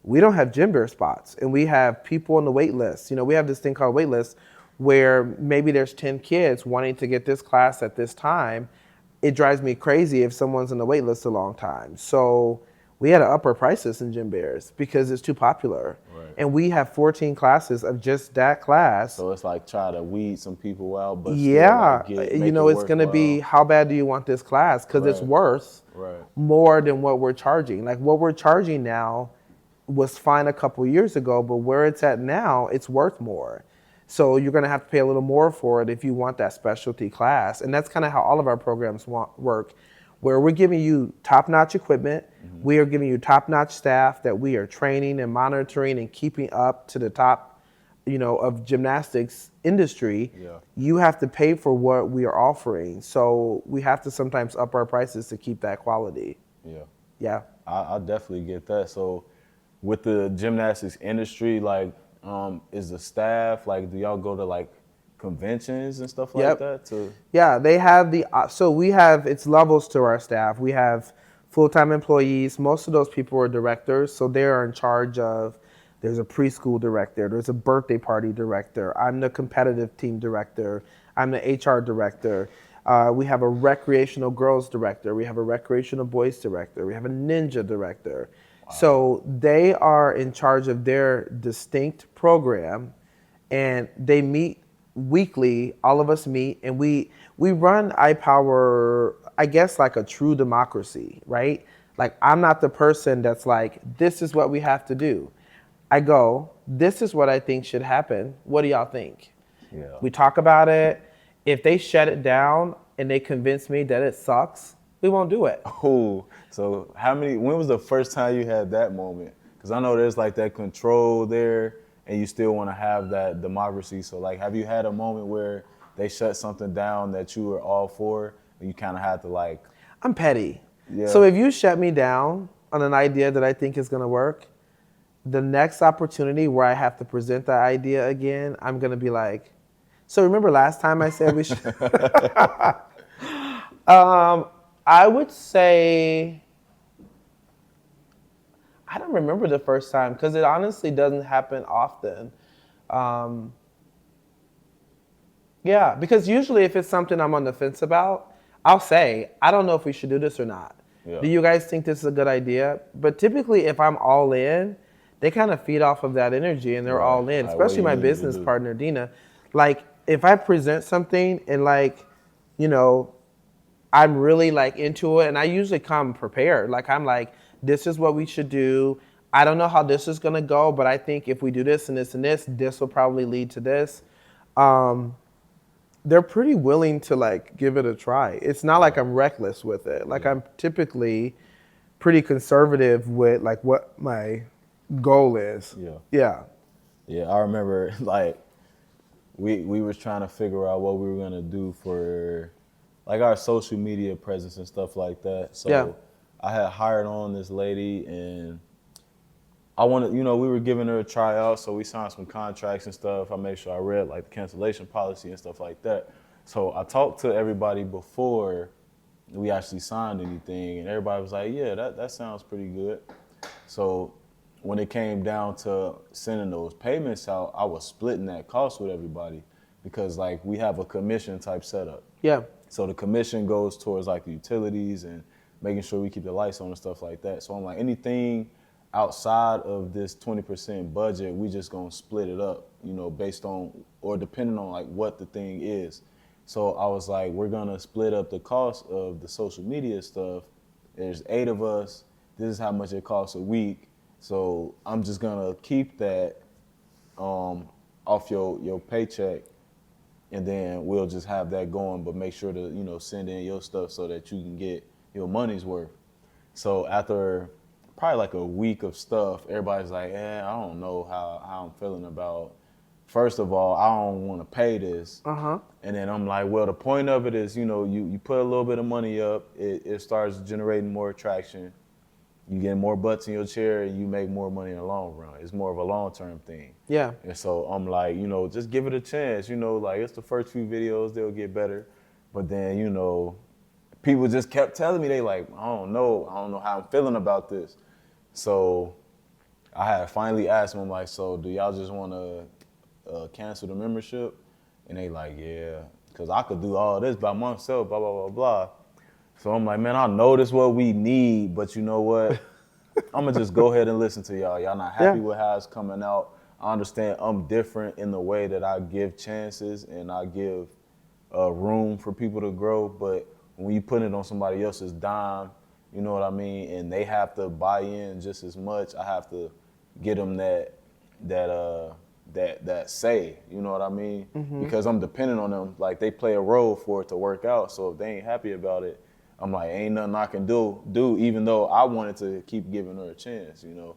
we don't have gym bear spots and we have people on the wait list. You know, we have this thing called wait list where maybe there's 10 kids wanting to get this class at this time. It drives me crazy if someone's on the wait list a long time. So we had to up our prices in gym bears because it's too popular. Right. And we have 14 classes of just that class. So it's like try to weed some people out, but you know, it's going to be how bad do you want this class? Because it's worth more than what we're charging. Like what we're charging now was fine a couple years ago, but where it's at now, it's worth more. So you're going to have to pay a little more for it if you want that specialty class. And that's kind of how all of our programs work, where we're giving you top-notch equipment. Mm-hmm. We are giving you top-notch staff that we are training and monitoring and keeping up to the top, you know, of gymnastics industry. Yeah. You have to pay for what we are offering. So we have to sometimes up our prices to keep that quality. Yeah. Yeah. I definitely get that. So with the gymnastics industry, like, is the staff, like, do y'all go to, like, conventions and stuff like that? Yeah, they have so we have, it's levels to our staff. We have full-time employees. Most of those people are directors, so they are in charge of, there's a preschool director, there's a birthday party director, I'm the competitive team director, I'm the HR director. We have a recreational girls director, we have a recreational boys director, we have a ninja director. So they are in charge of their distinct program, and they meet weekly. All of us meet, and we run IPower, I guess, like a true democracy, right? Like, I'm not the person that's like, this is what we have to do. I go, this is what I think should happen. What do y'all think? Yeah. We talk about it. If they shut it down and they convince me that it sucks, we won't do it. Oh, so when was the first time you had that moment? Because I know there's like that control there and you still want to have that democracy. So like, have you had a moment where they shut something down that you were all for and you kind of had to like... I'm petty. Yeah. So if you shut me down on an idea that I think is going to work, the next opportunity where I have to present that idea again, I'm going to be like, so remember last time I said we should... I would say, I don't remember the first time because it honestly doesn't happen often. Yeah, because usually if it's something I'm on the fence about, I'll say, I don't know if we should do this or not. Yeah. Do you guys think this is a good idea? But typically if I'm all in, they kind of feed off of that energy and they're Right. all in, Like, especially what my you need to business do. partner, Dina. Like if I present something and like, you know, I'm really like into it and I usually come prepared. Like I'm like, this is what we should do. I don't know how this is gonna go, but I think if we do this and this and this, this will probably lead to this. They're pretty willing to like give it a try. It's not like I'm reckless with it. Like I'm typically pretty conservative with like what my goal is. Yeah. Yeah. Yeah, I remember like we was trying to figure out what we were gonna do for like our social media presence and stuff like that. So Yeah. I had hired on this lady and I wanted, you know, we were giving her a tryout, so we signed some contracts and stuff. I made sure I read like the cancellation policy and stuff like that. So I talked to everybody before we actually signed anything and everybody was like, yeah, that sounds pretty good. So when it came down to sending those payments out, I was splitting that cost with everybody because like we have a commission type setup. Yeah. So the commission goes towards like the utilities and making sure we keep the lights on and stuff like that. So I'm like, anything outside of this 20% budget, we just gonna split it up, you know, based on or depending on like what the thing is. So I was like, we're gonna split up the cost of the social media stuff. There's 8 of us. This is how much it costs a week. So I'm just gonna keep that off your paycheck, and then we'll just have that going, but make sure to, you know, send in your stuff so that you can get your money's worth. So after probably like a week of stuff, everybody's like, I don't know how I'm feeling about, first of all, I don't want to pay this. Uh-huh. And then I'm like, well, the point of it is, you know, you put a little bit of money up, it starts generating more traction. You get more butts in your chair and you make more money in the long run. It's more of a long-term thing. Yeah. And so I'm like, you know, just give it a chance. You know, like it's the first few videos, they'll get better. But then, you know, people just kept telling me, they like, I don't know how I'm feeling about this. So I had finally asked them, I'm like, so do y'all just want to cancel the membership? And they like, yeah, because I could do all this by myself, blah, blah, blah, blah. So I'm like, man, I know this is what we need, but you know what? I'm going to just go ahead and listen to y'all. Y'all not happy with how it's coming out. I understand I'm different in the way that I give chances and I give room for people to grow, but when you put it on somebody else's dime, you know what I mean, and they have to buy in just as much, I have to get them that say, you know what I mean? Mm-hmm. Because I'm dependent on them. Like they play a role for it to work out. So if they ain't happy about it, I'm like, ain't nothing I can do, even though I wanted to keep giving her a chance, you know.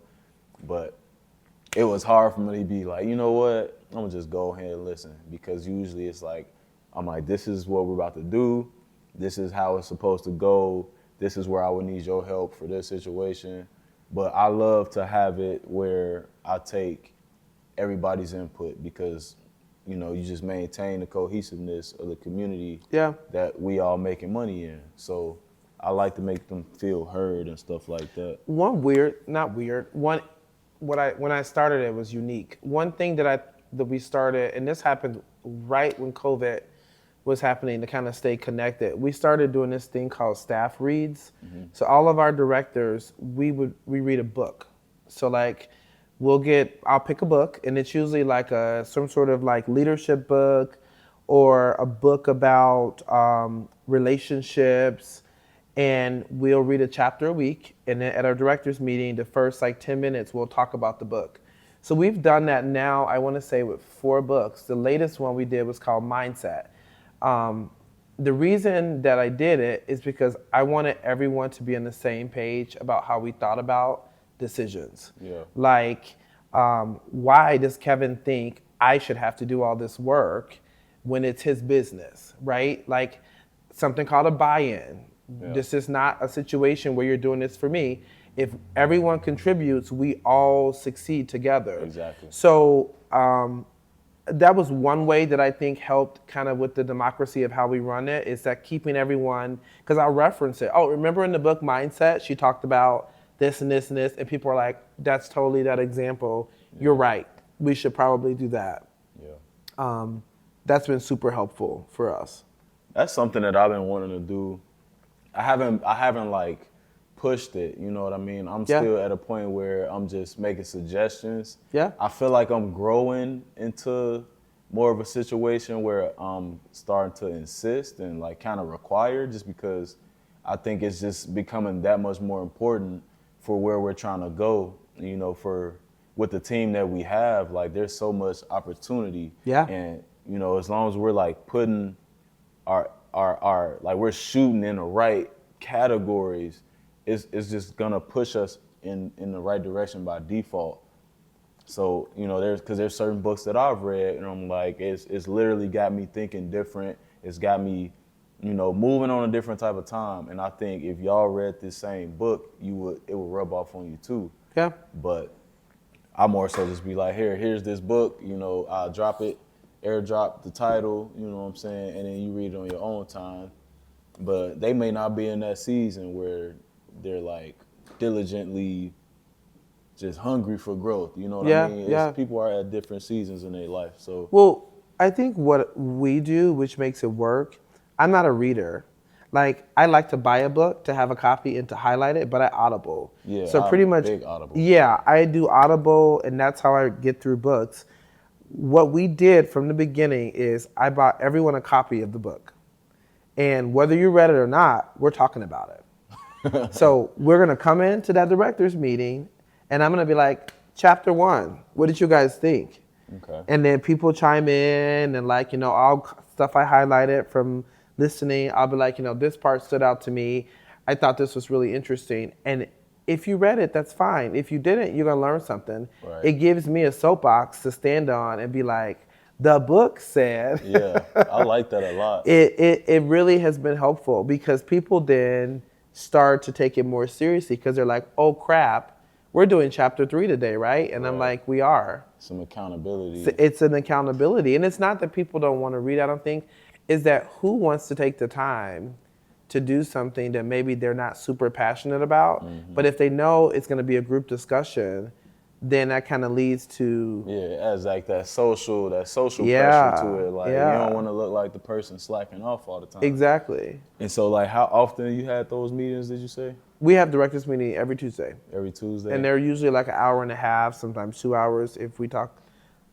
But it was hard for me to be like, you know what, I'm gonna just go ahead and listen, because usually it's like, I'm like, this is what we're about to do. This is how it's supposed to go. This is where I would need your help for this situation. But I love to have it where I take everybody's input, because, you know, you just maintain the cohesiveness of the community that we all making money in. So I like to make them feel heard and stuff like that. When I started it was unique. One thing that we started, and this happened right when COVID was happening, to kind of stay connected. We started doing this thing called staff reads. Mm-hmm. So all of our directors, we read a book. So like, I'll pick a book, and it's usually like some sort of like leadership book or a book about relationships, and we'll read a chapter a week. And then at our directors meeting, the first like 10 minutes, we'll talk about the book. So we've done that now, I want to say, with 4 books. The latest one we did was called Mindset. The reason that I did it is because I wanted everyone to be on the same page about how we thought about decisions. Yeah. Like, why does Kevin think I should have to do all this work when it's his business, right? Like something called a buy-in. Yeah. This is not a situation where you're doing this for me. If everyone contributes, we all succeed together. Exactly. So that was one way that I think helped kind of with the democracy of how we run it, is that keeping everyone, because I'll reference it. Oh, remember in the book Mindset, she talked about this and this and this, and people are like, that's totally that example. Yeah. You're right. We should probably do that. Yeah. That's been super helpful for us. That's something that I've been wanting to do. I haven't like pushed it, you know what I mean? I'm still at a point where I'm just making suggestions. Yeah. I feel like I'm growing into more of a situation where I'm starting to insist and like kind of require, just because I think it's just becoming that much more important for where we're trying to go, you know, with the team that we have. Like there's so much opportunity. Yeah. And, you know, as long as we're like putting our like we're shooting in the right categories, it's just gonna push us in the right direction by default. So, you know, there's certain books that I've read and I'm like, it's literally got me thinking different. It's got me, you know, moving on a different type of time. And I think if y'all read this same book, it would rub off on you too. Yeah. But I more so just be like, here's this book, you know, I'll drop it, airdrop the title, you know what I'm saying, and then you read it on your own time. But they may not be in that season where they're like diligently just hungry for growth, you know what I mean? People are at different seasons in their life, so. Well, I think what we do, which makes it work, I'm not a reader. Like, I like to buy a book to have a copy and to highlight it, but I Audible. Yeah, so I'm pretty much, big Audible. Yeah, I do Audible, and that's how I get through books. What we did from the beginning is I bought everyone a copy of the book. And whether you read it or not, we're talking about it. So we're going to come into that director's meeting, and I'm going to be like, chapter 1, what did you guys think? Okay. And then people chime in, and like, you know, all stuff I highlighted from listening, I'll be like, you know, this part stood out to me. I thought this was really interesting. And if you read it, that's fine. If you didn't, you're going to learn something. Right. It gives me a soapbox to stand on and be like, the book said. Yeah, I like that a lot. It really has been helpful, because people then start to take it more seriously, because they're like, oh crap, we're doing chapter 3 today, right? And I'm like, we are. Some accountability. It's an accountability. And it's not that people don't want to read, I don't think. It's that who wants to take the time to do something that maybe they're not super passionate about. Mm-hmm. But if they know it's going to be a group discussion, then that kind of leads to... Yeah, it adds like that social pressure to it. Like, you don't want to look like the person slacking off all the time. Exactly. And so, like, how often you had those meetings, did you say? We have directors meeting every Tuesday. Every Tuesday? And they're usually like an hour and a half, sometimes 2 hours if we talk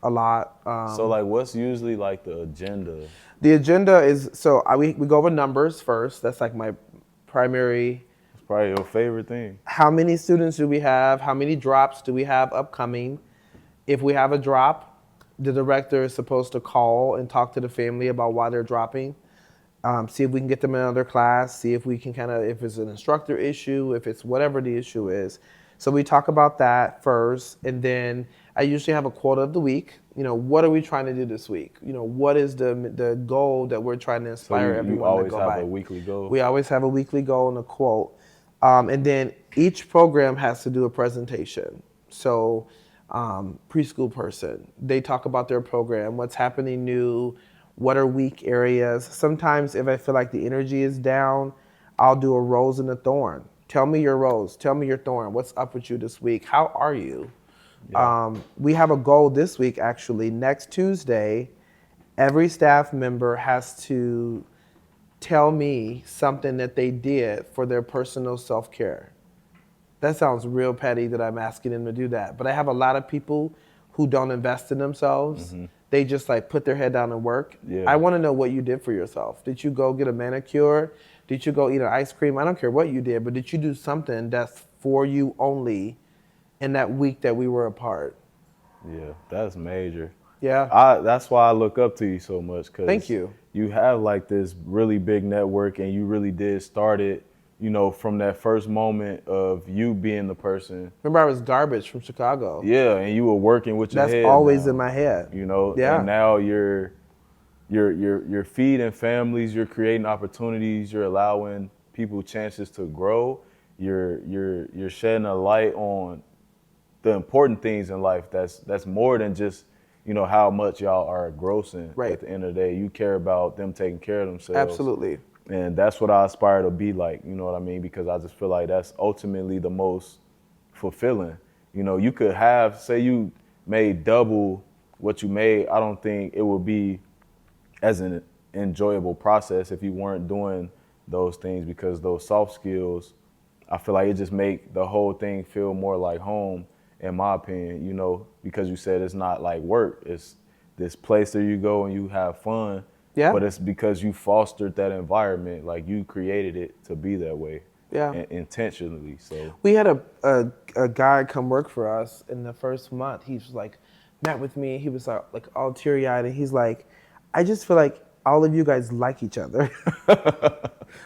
a lot. So, like, what's usually, like, the agenda? The agenda is, so we go over numbers first. That's like my primary... Probably your favorite thing. How many students do we have? How many drops do we have upcoming? If we have a drop, the director is supposed to call and talk to the family about why they're dropping. See if we can get them in another class. See if we can if it's an instructor issue, if it's whatever the issue is. So we talk about that first, and then I usually have a quote of the week. You know, what are we trying to do this week? You know, what is the goal that we're trying to inspire everyone to go by? You always have a weekly goal? We always have a weekly goal and a quote. And then each program has to do a presentation. So preschool person, they talk about their program, what's happening new, what are weak areas. Sometimes if I feel like the energy is down, I'll do a rose and a thorn. Tell me your rose, tell me your thorn. What's up with you this week? How are you? Yeah. We have a goal this week, actually. Next Tuesday, every staff member has to tell me something that they did for their personal self-care. That sounds real petty that I'm asking them to do that. But I have a lot of people who don't invest in themselves. Mm-hmm. They just like put their head down and work. Yeah. I want to know what you did for yourself. Did you go get a manicure? Did you go eat an ice cream? I don't care what you did, but did you do something that's for you only in that week that we were apart? Yeah, that's major. Yeah. That's why I look up to you so much. Cause Thank you. You have like this really big network, and you really did start it, from that first moment of you being the person. Remember, I was garbage from Chicago. Yeah, and you were working with your That's head always down, in my head. Yeah. And now you're feeding families, you're creating opportunities, you're allowing people chances to grow. You're shedding a light on the important things in life. That's more than just how much y'all are grossing. Right. At the end of the day, you care about them taking care of themselves. Absolutely. And that's what I aspire to be like. You know what I mean? Because I just feel like that's ultimately the most fulfilling. You could say you made double what you made. I don't think it would be as an enjoyable process if you weren't doing those things, because those soft skills, I feel like it just make the whole thing feel more like home, in my opinion, because you said it's not like work. It's this place that you go and you have fun. Yeah. But it's because you fostered that environment, like you created it to be that way. Yeah. Intentionally. So we had a guy come work for us in the first month. He was like, met with me. He was like all teary-eyed, and he's like, I just feel like all of you guys like each other.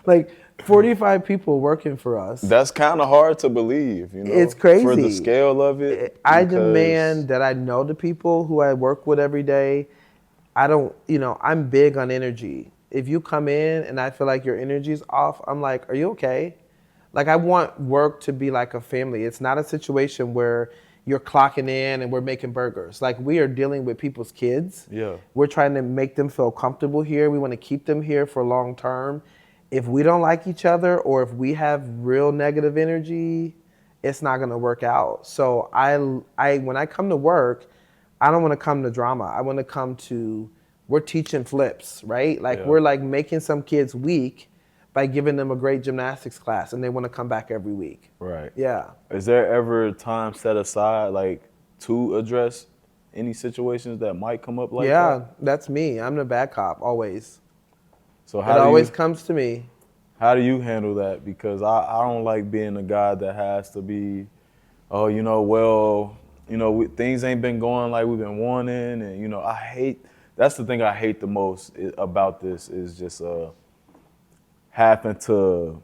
Like 45 people working for us. That's kind of hard to believe, It's crazy. For the scale of it. I demand that I know the people who I work with every day. I don't, I'm big on energy. If you come in and I feel like your energy's off, I'm like, are you okay? Like, I want work to be like a family. It's not a situation where you're clocking in and we're making burgers. Like, we are dealing with people's kids. Yeah. We're trying to make them feel comfortable here. We want to keep them here for long term. If we don't like each other, or if we have real negative energy, it's not going to work out. So when I come to work, I don't want to come to drama. I want to come to, we're teaching flips, right? Like, we're like making some kids weak by giving them a great gymnastics class, and they want to come back every week. Right. Yeah. Is there ever time set aside, like, to address any situations that might come up like that? Yeah, that's me. I'm the bad cop, always. So It always comes to me. How do you handle that? Because I don't like being the guy that has to be, things ain't been going like we've been wanting. And, that's the thing I hate the most about this, is just having to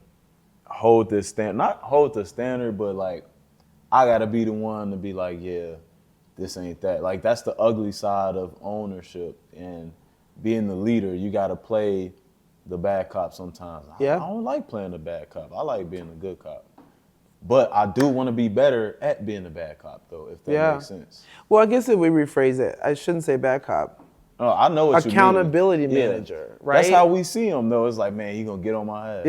hold this standard. Not hold the standard, but like, I got to be the one to be like, yeah, this ain't that. Like, that's the ugly side of ownership and being the leader. You got to play the bad cop sometimes. Yeah. I don't like playing the bad cop. I like being a good cop. But I do want to be better at being a bad cop, though, if that makes sense. Well, I guess if we rephrase it, I shouldn't say bad cop. Oh, I know what Accountability you mean. manager, right? That's how we see him, though. It's like, man, he gonna get on my ass.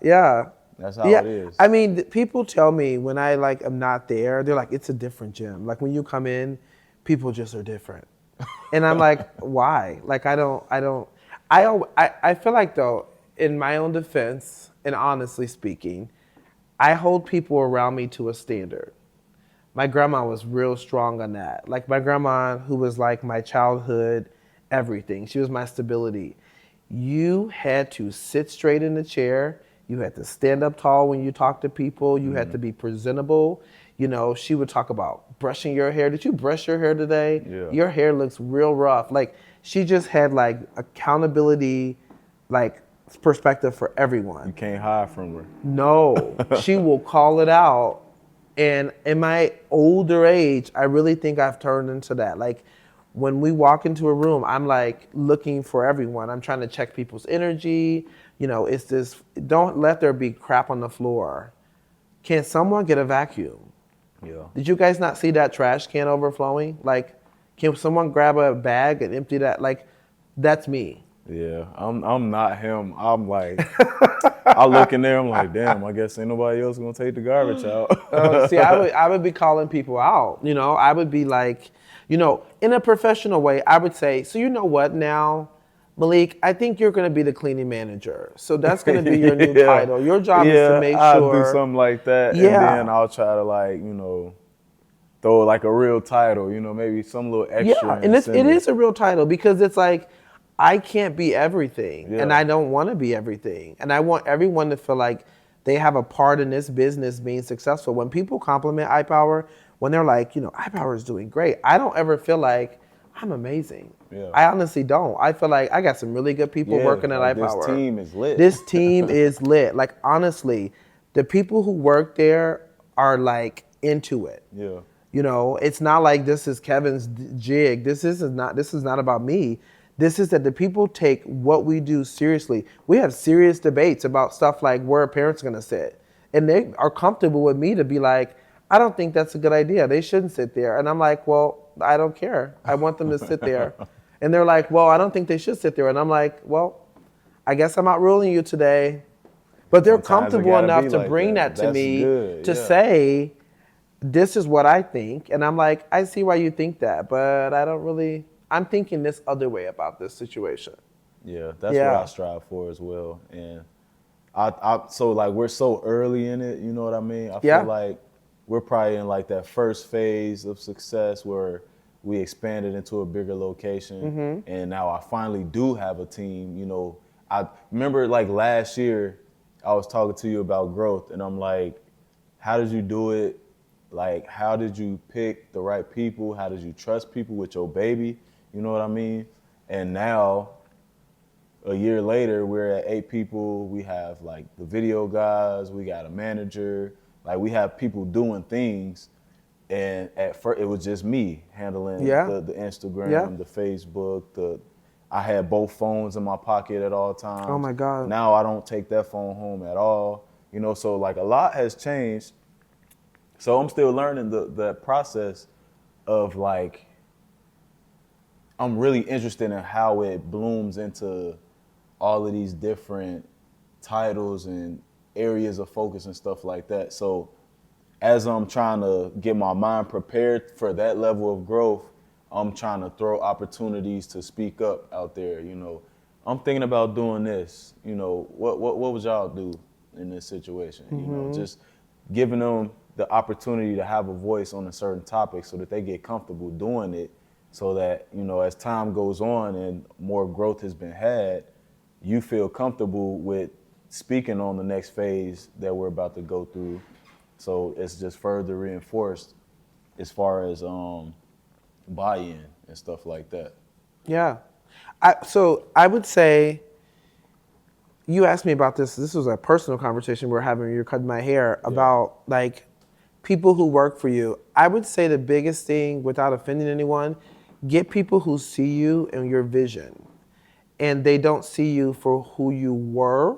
Yeah. That's how it is. I mean, people tell me when I am not there, they're like, it's a different gym. Like, when you come in, people just are different. And I'm like, why? Like, I feel like, though, in my own defense, and honestly speaking, I hold people around me to a standard. My grandma was real strong on that. Like, my grandma, who was like my childhood everything. She was my stability. You had to sit straight in the chair. You had to stand up tall when you talk to people. You had to be presentable. She would talk about brushing your hair. Did you brush your hair today? Yeah. Your hair looks real rough. Like, she just had like accountability, like perspective for everyone. You can't hide from her. No, she will call it out. And in my older age, I really think I've turned into that. Like, when we walk into a room, I'm like looking for everyone. I'm trying to check people's energy. It's this, don't let there be crap on the floor. Can someone get a vacuum? Yeah. Did you guys not see that trash can overflowing? Like, can someone grab a bag and empty that? Like, that's me. Yeah, I'm not him. I'm like, I look in there, I'm like, damn, I guess ain't nobody else gonna take the garbage out. See, I would be calling people out. I would be like, in a professional way, I would say, so you know what now, Malik, I think you're going to be the cleaning manager. So that's going to be your new title. Your job is to make sure. I'll do something like that. Yeah. And then I'll try to throw like a real title, maybe some little extra. Yeah, and it is a real title, because it's like, I can't be everything. Yeah. And I don't want to be everything. And I want everyone to feel like they have a part in this business being successful. When people compliment IPower, when they're like, IPower is doing great, I don't ever feel like I'm amazing. Yeah. I honestly don't. I feel like I got some really good people working at IPower. This team is lit. This team is lit. Like, honestly, the people who work there are like into it. Yeah. It's not like this is Kevin's jig. This is not about me. This is that the people take what we do seriously. We have serious debates about stuff like where a parent's gonna sit. And they are comfortable with me to be like, I don't think that's a good idea. They shouldn't sit there. And I'm like, well, I don't care. I want them to sit there. And they're like, well, I don't think they should sit there. And I'm like, well, I guess I'm outruling you today. But they're comfortable enough to bring that to me to say, this is what I think. And I'm like, I see why you think that, but I'm thinking this other way about this situation. Yeah, that's what I strive for as well. And so like we're so early in it, you know what I mean? I feel like we're probably in like that first phase of success where we expanded into a bigger location. And now I finally do have a team. I remember like last year I was talking to you about growth and I'm like, how did you do it? Like, how did you pick the right people? How did you trust people with your baby? You know what I mean? And now, a year later, we're at 8 people. We have like the video guys. We got a manager. Like, we have people doing things. And at first, it was just me handling the Instagram, the Facebook. I had both phones in my pocket at all times. Oh my God. Now I don't take that phone home at all. So like a lot has changed. So I'm still learning the process of like, I'm really interested in how it blooms into all of these different titles and areas of focus and stuff like that. So as I'm trying to get my mind prepared for that level of growth, I'm trying to throw opportunities to speak up out there. I'm thinking about doing this. What would y'all do in this situation? Just giving them the opportunity to have a voice on a certain topic so that they get comfortable doing it, so that, as time goes on and more growth has been had, you feel comfortable with speaking on the next phase that we're about to go through. So it's just further reinforced as far as buy-in and stuff like that. Yeah. So I would say, you asked me about this. This was a personal conversation we were having when you were cutting my hair about like people who work for you. I would say the biggest thing, without offending anyone, get people who see you and your vision, and they don't see you for who you were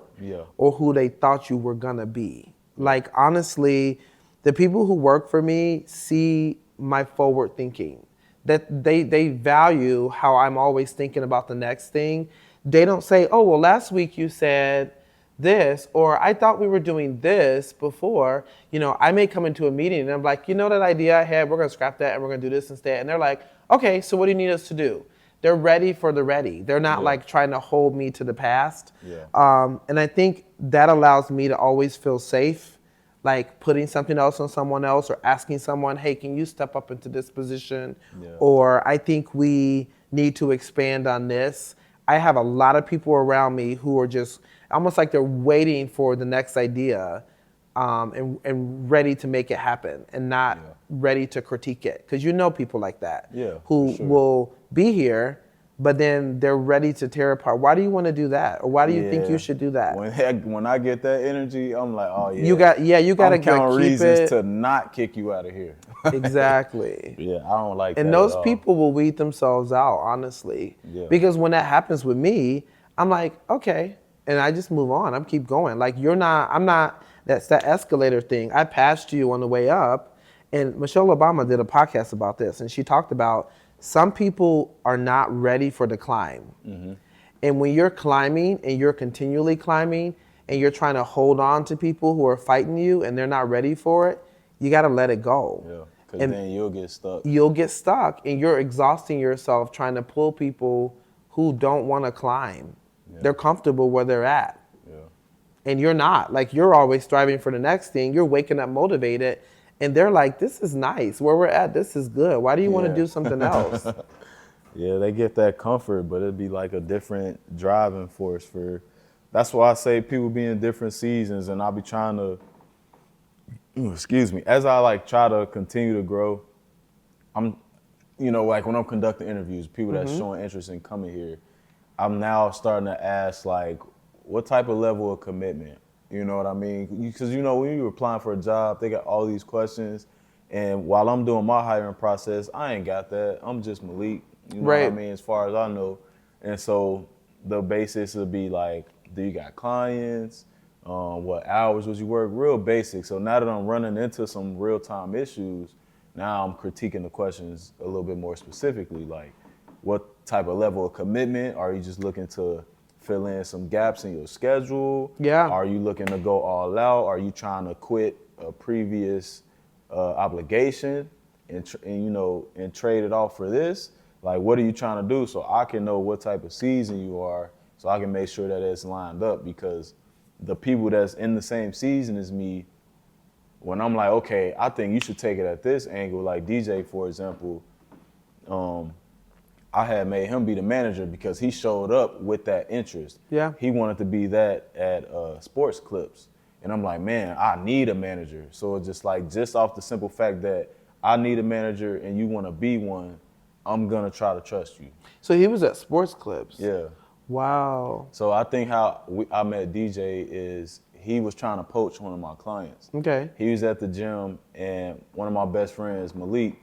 or who they thought you were gonna be. Like, honestly, the people who work for me see my forward thinking, that they value how I'm always thinking about the next thing. They don't say, oh, well, last week you said this, or I thought we were doing this before. I may come into a meeting and I'm like, that idea I had, we're gonna scrap that and we're gonna do this instead. And they're like, okay, so what do you need us to do? They're ready for the ready. They're not like trying to hold me to the past. And I think that allows me to always feel safe, like putting something else on someone else or asking someone, hey, can you step up into this position? Or I think we need to expand on this. I have a lot of people around me who are just almost like they're waiting for the next idea and ready to make it happen and not ready to critique it. Because people like that who will be here, but then they're ready to tear apart. Why do you want to do that? Or why do you think you should do that? When I get that energy, I'm like, oh yeah. You got to count keep reasons it. to not kick you out of here. Exactly. I don't like that. And those people will weed themselves out, honestly. Because when that happens with me, I'm like, okay. And I just move on. I keep going. Like, that's that escalator thing. I passed you on the way up. And Michelle Obama did a podcast about this. And she talked about some people are not ready for the climb. And when you're climbing and you're continually climbing and you're trying to hold on to people who are fighting you and they're not ready for it, you got to let it go. Because then you'll get stuck. You'll get stuck and you're exhausting yourself trying to pull people who don't want to climb. They're comfortable where they're at. And you're not. Like, you're always striving for the next thing. You're waking up motivated. And they're like, this is nice. Where we're at, this is good. Why do you want to do something else? They get that comfort, but it'd be like a different driving force that's why I say people be in different seasons, and I'll be trying to excuse me, as I like try to continue to grow, I'm, like when I'm conducting interviews, people that's showing interest in coming here, I'm now starting to ask like, what type of level of commitment? You know what I mean? Because when you're applying for a job, they got all these questions, and while I'm doing my hiring process, I ain't got that. I'm just Malik. You know what I mean? As far as I know, and so the basis would be like, do you got clients? What hours would you work? Real basic. So now that I'm running into some real-time issues, now I'm critiquing the questions a little bit more specifically, like what type of level of commitment? Are you just looking to fill in some gaps in your schedule? Yeah. Are you looking to go all out? Are you trying to quit a previous obligation and trade it off for this? Like, what are you trying to do? So I can know what type of season you are, so I can make sure that it's lined up, because the people that's in the same season as me, when I'm like, okay, I think you should take it at this angle, like DJ, for example, I had made him be the manager because he showed up with that interest. Yeah. He wanted to be that at Sports Clips. And I'm like, man, I need a manager. So it's just off the simple fact that I need a manager and you want to be one, I'm going to try to trust you. So he was at Sports Clips? Yeah. Wow. So I think how I met DJ is he was trying to poach one of my clients. Okay. He was at the gym, and one of my best friends, Malik,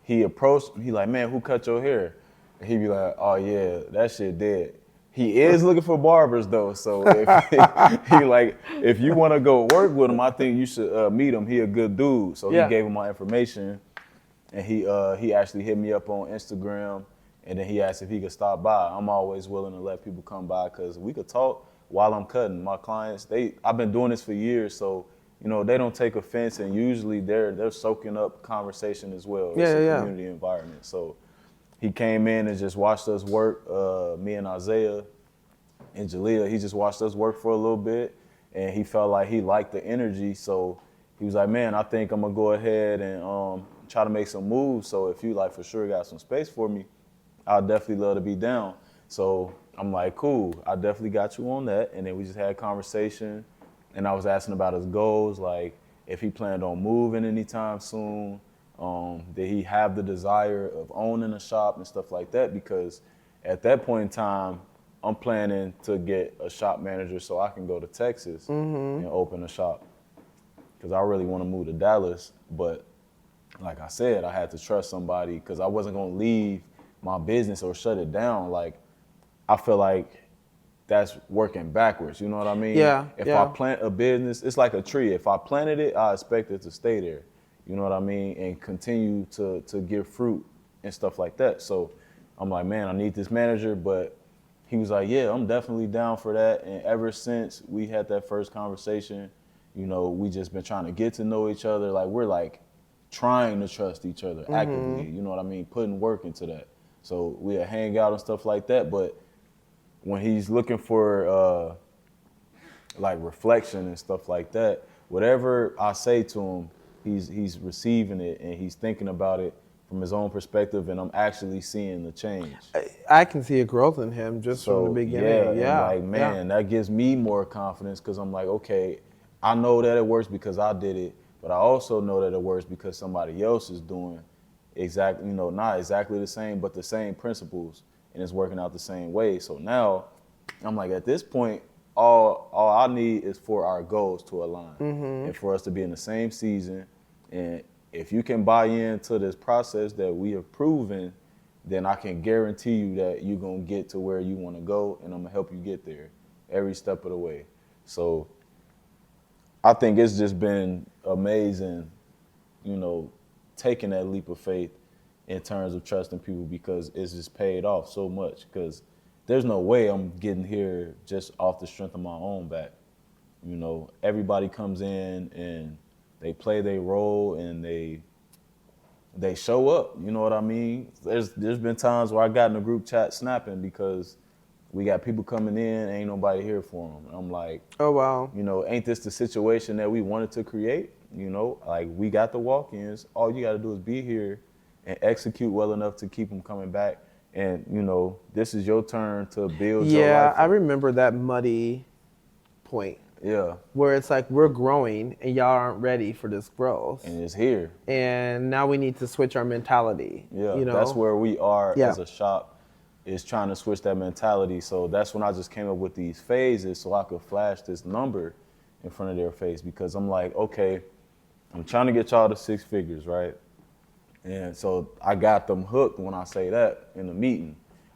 he approached him. He like, man, who cut your hair? And he be like, oh yeah, that shit dead. He is looking for barbers though, so if you want to go work with him, I think you should meet him. He a good dude. So he gave him my information, and he actually hit me up on Instagram. And then he asked if he could stop by. I'm always willing to let people come by because we could talk while I'm cutting. My clients, I've been doing this for years, so they don't take offense, and usually they're soaking up conversation as well. It's a community environment. So he came in and just watched us work. Me and Isaiah and Jalea, he just watched us work for a little bit, and he felt like he liked the energy. So he was like, man, I think I'm gonna go ahead and try to make some moves. So if you for sure got some space for me, I'd definitely love to be down. So I'm like, cool, I definitely got you on that. And then we just had a conversation, and I was asking about his goals, like if he planned on moving anytime soon, did he have the desire of owning a shop and stuff like that? Because at that point in time, I'm planning to get a shop manager so I can go to Texas and open a shop. Because I really want to move to Dallas, but like I said, I had to trust somebody because I wasn't gonna leave my business or shut it down. Like, I feel like that's working backwards, you know what I mean? Yeah. If I plant a business, it's like a tree. If I planted it, I expect it to stay there, you know what I mean? And continue to give fruit and stuff like that. So I'm like, man, I need this manager, but he was like, yeah, I'm definitely down for that. And ever since we had that first conversation, we just been trying to get to know each other. Like, we're trying to trust each other actively, you know what I mean? Putting work into that. So we'll hang out and stuff like that. But when he's looking for reflection and stuff like that, whatever I say to him, he's receiving it and he's thinking about it from his own perspective, and I'm actually seeing the change. I can see a growth in him just from the beginning. Yeah. That gives me more confidence because I'm like, okay, I know that it works because I did it, but I also know that it works because somebody else is doing exactly, not exactly the same, but the same principles, and it's working out the same way. So now I'm like, at this point, all I need is for our goals to align and for us to be in the same season. And if you can buy into this process that we have proven, then I can guarantee you that you're going to get to where you want to go, and I'm going to help you get there every step of the way. So I think it's just been amazing, taking that leap of faith in terms of trusting people, because it's just paid off so much. Because there's no way I'm getting here just off the strength of my own back. Everybody comes in and they play their role and they show up. You know what I mean? There's been times where I got in a group chat snapping because we got people coming in, ain't nobody here for them. And I'm like, oh wow, ain't this the situation that we wanted to create? We got the walk-ins. All you got to do is be here and execute well enough to keep them coming back. And, this is your turn to build your life. Yeah, I remember that muddy point. Yeah. Where it's like we're growing and y'all aren't ready for this growth. And it's here. And now we need to switch our mentality. Yeah, you know? that's where we are Yeah. as a shop, is trying to switch that mentality. So that's when I just came up with these phases so I could flash this number in front of their face, because I'm like, okay, I'm trying to get y'all to 6 figures, right? And so I got them hooked when I say that in the meeting.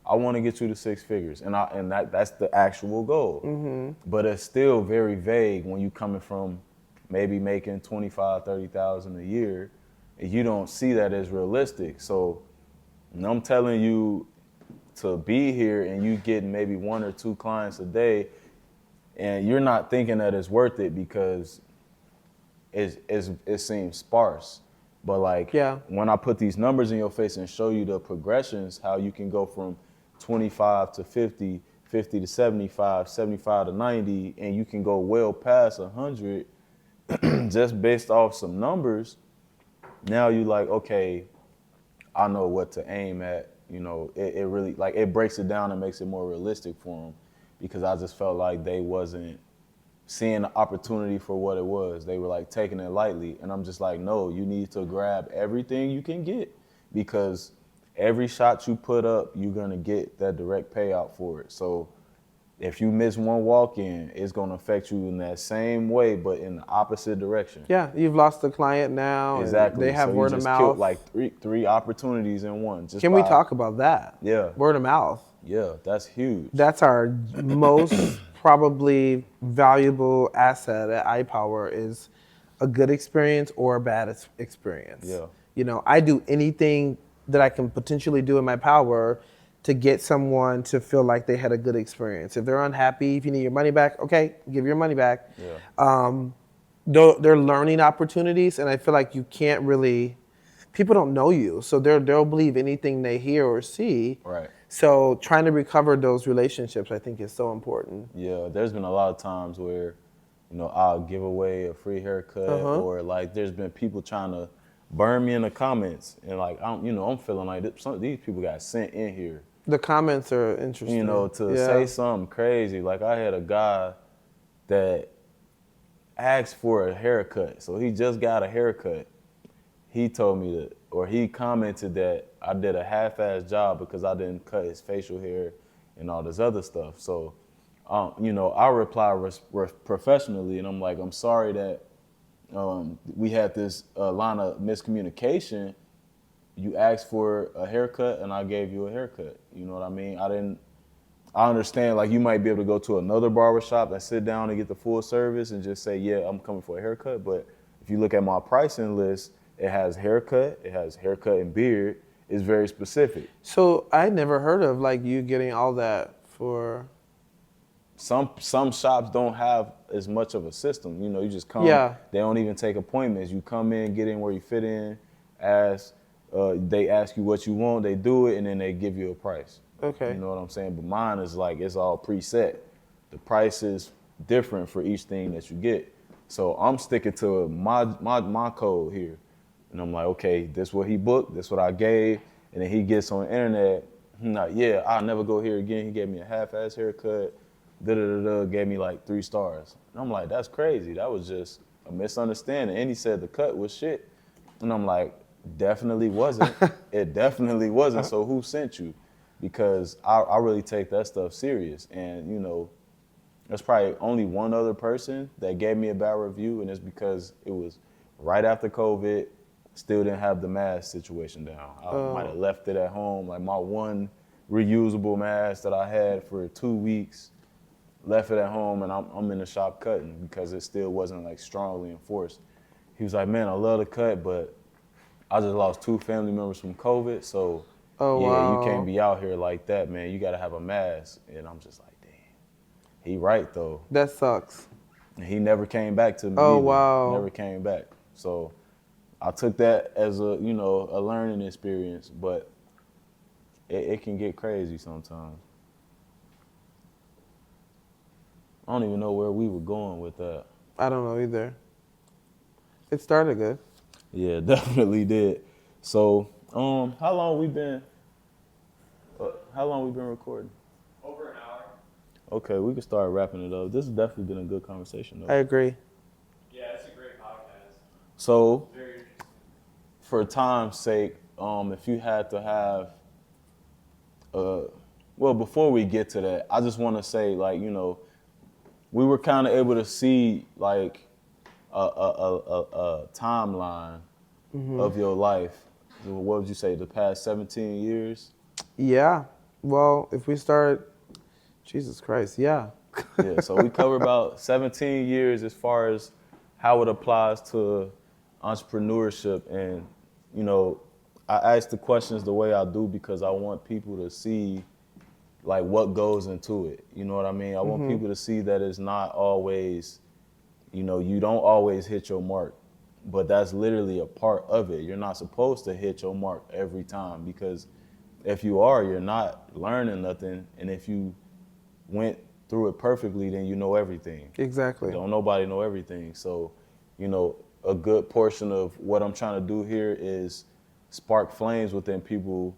I want to get you to 6 figures, and that's the actual goal. Mm-hmm. But it's still very vague when you coming from maybe making 25, 30,000 a year, and you don't see that as realistic. So when I'm telling you to be here and you getting maybe 1 or 2 clients a day, and you're not thinking that it's worth it because it seems sparse. But like, when I put these numbers in your face and show you the progressions, how you can go from 25 to 50, 50 to 75, 75 to 90, and you can go well past 100 just based off some numbers. Now you like, okay, I know what to aim at. You know, it really, like, it breaks it down and makes it more realistic for them, because I just felt like they wasn't seeing the opportunity for what it was. They were like taking it lightly. And I'm just like, no, you need to grab everything you can get, because every shot you put up, you're gonna get that direct payout for it. So if you miss one walk-in, it's gonna affect you in that same way, but in the opposite direction. Yeah, you've lost a client now. Exactly. They have so word you of just mouth. killed like three opportunities in one. Can we talk about that? Yeah. Word of mouth. Yeah, that's huge. That's our most probably valuable asset at IPower, is a good experience or a bad experience. Yeah. You know, I do anything that I can potentially do in my power to get someone to feel like they had a good experience. If they're unhappy, if you need your money back, okay, give your money back. Yeah. They're learning opportunities, and I feel like you can't really, people don't know you, so they'll believe anything they hear or see. Right. So trying to recover those relationships, I think, is so important. Yeah, there's been a lot of times where, you know, I'll give away a free haircut, or like there's been people trying to burn me in the comments, and like I'm feeling like some of these people got sent in here. The comments are interesting. You know, to say something crazy. Like I had a guy that asked for a haircut, so he just got a haircut. He told me that, or he commented that I did a half-ass job because I didn't cut his facial hair and all this other stuff. So, I reply professionally, and I'm like, I'm sorry that we had this line of miscommunication. You asked for a haircut, and I gave you a haircut. You know what I mean? I understand, like, you might be able to go to another barbershop and sit down and get the full service and just say, yeah, I'm coming for a haircut. But if you look at my pricing list, it has haircut and beard. It's very specific. So I never heard of like you getting all that for. Some shops don't have as much of a system. You know, you just come. Yeah. They don't even take appointments. You come in, get in where you fit in. They ask you what you want. They do it, and then they give you a price. Okay. You know what I'm saying? But mine is like, it's all preset. The price is different for each thing that you get. So I'm sticking to my code here. And I'm like, okay, this what he booked, this what I gave. And then he gets on the internet, he's like, yeah, I'll never go here again. He gave me a half-ass haircut, gave me like 3 stars. And I'm like, that's crazy. That was just a misunderstanding. And he said the cut was shit. And I'm like, definitely wasn't. It definitely wasn't. So who sent you? Because I really take that stuff serious. And, you know, there's probably only one other person that gave me a bad review, and it's because it was right after COVID, still didn't have the mask situation down. I might have left it at home, like my one reusable mask that I had for 2 weeks, left it at home, and I'm in the shop cutting because it still wasn't like strongly enforced. He was like, man, I love the cut, but I just lost 2 family members from COVID, so wow. You can't be out here like that, man. You gotta have a mask. And I'm just like, damn. He right though. That sucks. And he never came back to me. Oh, either. wow. Never came back. So I took that as a learning experience, but it can get crazy sometimes. I don't even know where we were going with that. I don't know either. It started good. Yeah, definitely did. So, how long we been recording? Over an hour. Okay, we can start wrapping it up. This has definitely been a good conversation, though. I agree. Yeah, it's a great podcast. So, Very interesting. for time's sake, if you had to have, well, before we get to that, I just want to say, like, you know, we were kind of able to see like a timeline of your life. What would you say, the past 17 years? Yeah. Well, if we start, Jesus Christ, yeah. Yeah, so we cover about 17 years as far as how it applies to entrepreneurship. And, you know, I ask the questions the way I do because I want people to see like what goes into it. You know what I mean? I want people to see that it's not always, you know, you don't always hit your mark, but that's literally a part of it. You're not supposed to hit your mark every time, because if you are, you're not learning nothing. And if you went through it perfectly, then you know everything. Exactly. Don't nobody know everything. So, you know, a good portion of what I'm trying to do here is spark flames within people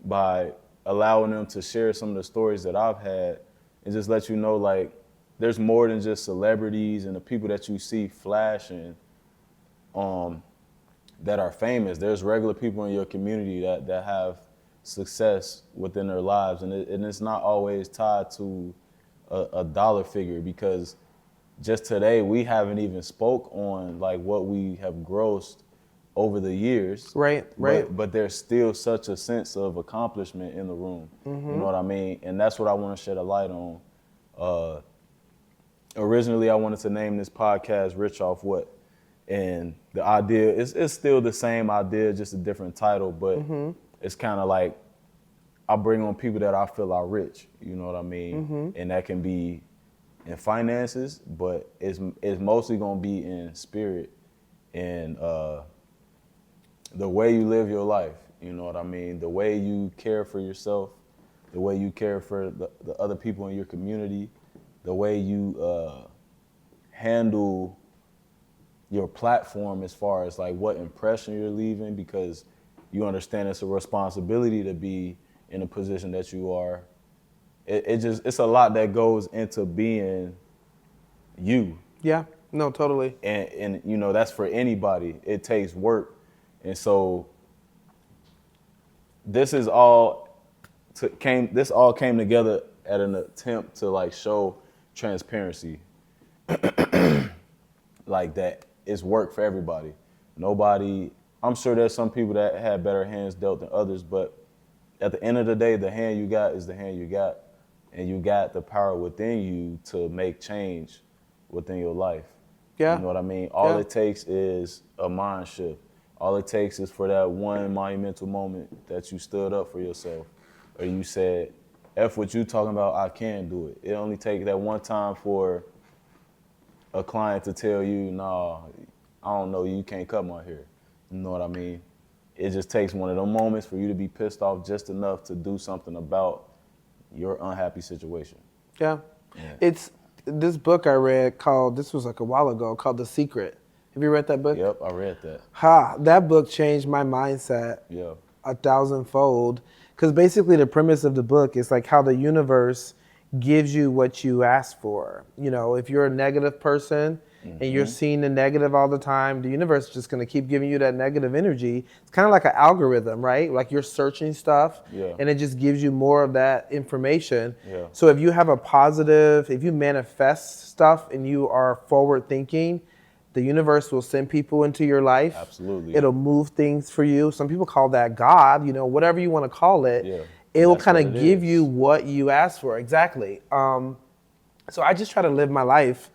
by allowing them to share some of the stories that I've had, and just let you know, like, there's more than just celebrities and the people that you see flashing that are famous. There's regular people in your community that have success within their lives, and it's not always tied to a dollar figure, because just today we haven't even spoke on like what we have grossed over the years. Right. But there's still such a sense of accomplishment in the room. You know what I mean? And that's what I want to shed a light on. Originally, I wanted to name this podcast Rich Off What? And the idea is still the same idea, just a different title, but it's kind of like I bring on people that I feel are rich, you know what I mean? And that can be in finances, but it's mostly gonna be in spirit and the way you live your life, you know what I mean? The way you care for yourself, the way you care for the other people in your community, the way you handle your platform as far as like what impression you're leaving, because you understand it's a responsibility to be in a position that you are. It's a lot that goes into being you. Yeah. No, totally. And you know, that's for anybody. It takes work. And so this all came together at an attempt to like show transparency. Like that it's work for everybody. Nobody, I'm sure there's some people that had better hands dealt than others, but at the end of the day, the hand you got is the hand you got, and you got the power within you to make change within your life. Yeah. You know what I mean? All it takes is a mind shift. All it takes is for that one monumental moment that you stood up for yourself, or you said, F what you talking about, I can do it. It only takes that one time for a client to tell you, nah, I don't know, you can't cut my hair. You know what I mean? It just takes one of those moments for you to be pissed off just enough to do something about your unhappy situation. Yeah. Yeah. It's this book I read this was like a while ago, called The Secret. Have you read that book? Yep, I read that. That book changed my mindset Yeah. 1,000-fold. Because basically the premise of the book is like how the universe gives you what you ask for. You know, if you're a negative person and you're seeing the negative all the time, the universe is just going to keep giving you that negative energy. It's kind of like an algorithm, right? Like you're searching stuff and it just gives you more of that information. Yeah. So if you have if you manifest stuff and you are forward thinking, the universe will send people into your life. Absolutely. It'll move things for you. Some people call that God, you know, whatever you want to call it. Yeah. It will That's kind what of it give is. you what you ask for. Exactly. So I just try to live my life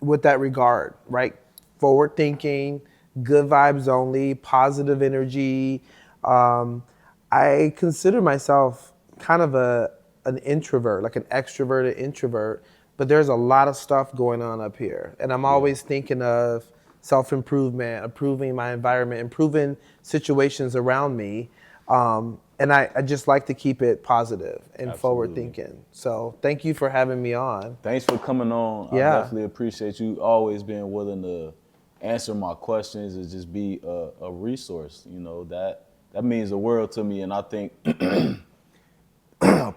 with that regard, right? Forward thinking, good vibes only, positive energy. I consider myself kind of an introvert, like an extroverted introvert, but there's a lot of stuff going on up here. And I'm always thinking of self-improvement, improving my environment, improving situations around me. And I just like to keep it positive and forward thinking. So thank you for having me on. Thanks for coming on. Yeah. I definitely appreciate you always being willing to answer my questions and just be a resource. You know, that means the world to me. And I think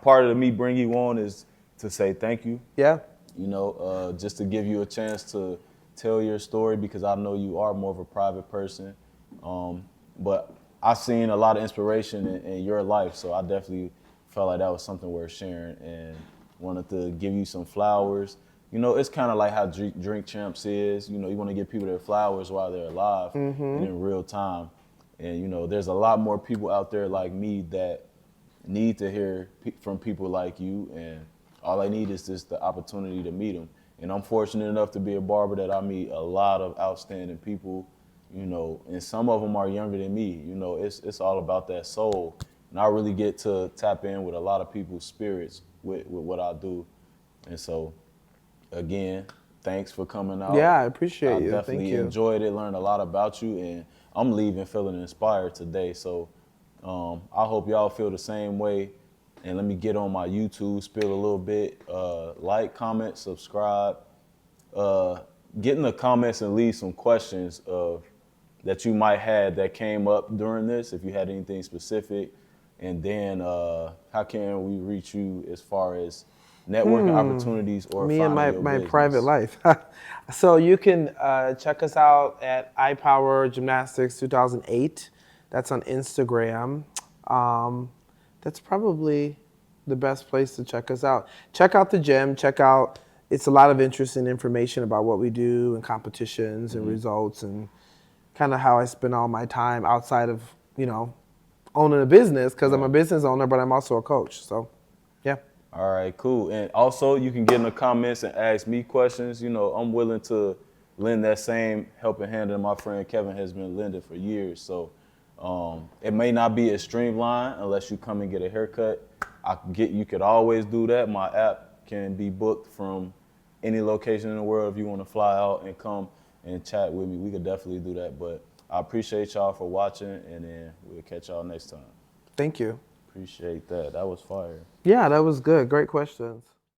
part of me bringing you on is to say thank you. Yeah. You know, just to give you a chance to tell your story, because I know you are more of a private person. But I've seen a lot of inspiration in your life, so I definitely felt like that was something worth sharing and wanted to give you some flowers. You know, it's kind of like how Drink Champs is. You know, you want to give people their flowers while they're alive and in real time. And, you know, there's a lot more people out there like me that need to hear from people like you, and all I need is just the opportunity to meet them. And I'm fortunate enough to be a barber that I meet a lot of outstanding people, you know, and some of them are younger than me. You know, it's all about that soul. And I really get to tap in with a lot of people's spirits with what I do. And so, again, thanks for coming out. Yeah, I appreciate you. I definitely Thank you. enjoyed it, learned a lot about you, and I'm leaving feeling inspired today. So I hope y'all feel the same way. And let me get on my YouTube, spill a little bit. Like, comment, subscribe. Get in the comments and leave some questions that you might have that came up during this, if you had anything specific. And then how can we reach you as far as networking opportunities or me and finding your my business? private life. So you can check us out at IPower Gymnastics 2008. That's on Instagram. That's probably the best place to check us out. Check out the gym. It's a lot of interesting information about what we do and competitions and results and kind of how I spend all my time outside of, you know, owning a business, because I'm a business owner, but I'm also a coach. So, yeah. All right, cool. And also, you can get in the comments and ask me questions. You know, I'm willing to lend that same helping hand that my friend Kevin has been lending for years. So it may not be as streamlined unless you come and get a haircut. You could always do that. My app can be booked from any location in the world. If you want to fly out and come and chat with me, we could definitely do that. But I appreciate y'all for watching, and then we'll catch y'all next time. Thank you. Appreciate that. That was fire. Yeah, that was good. Great questions.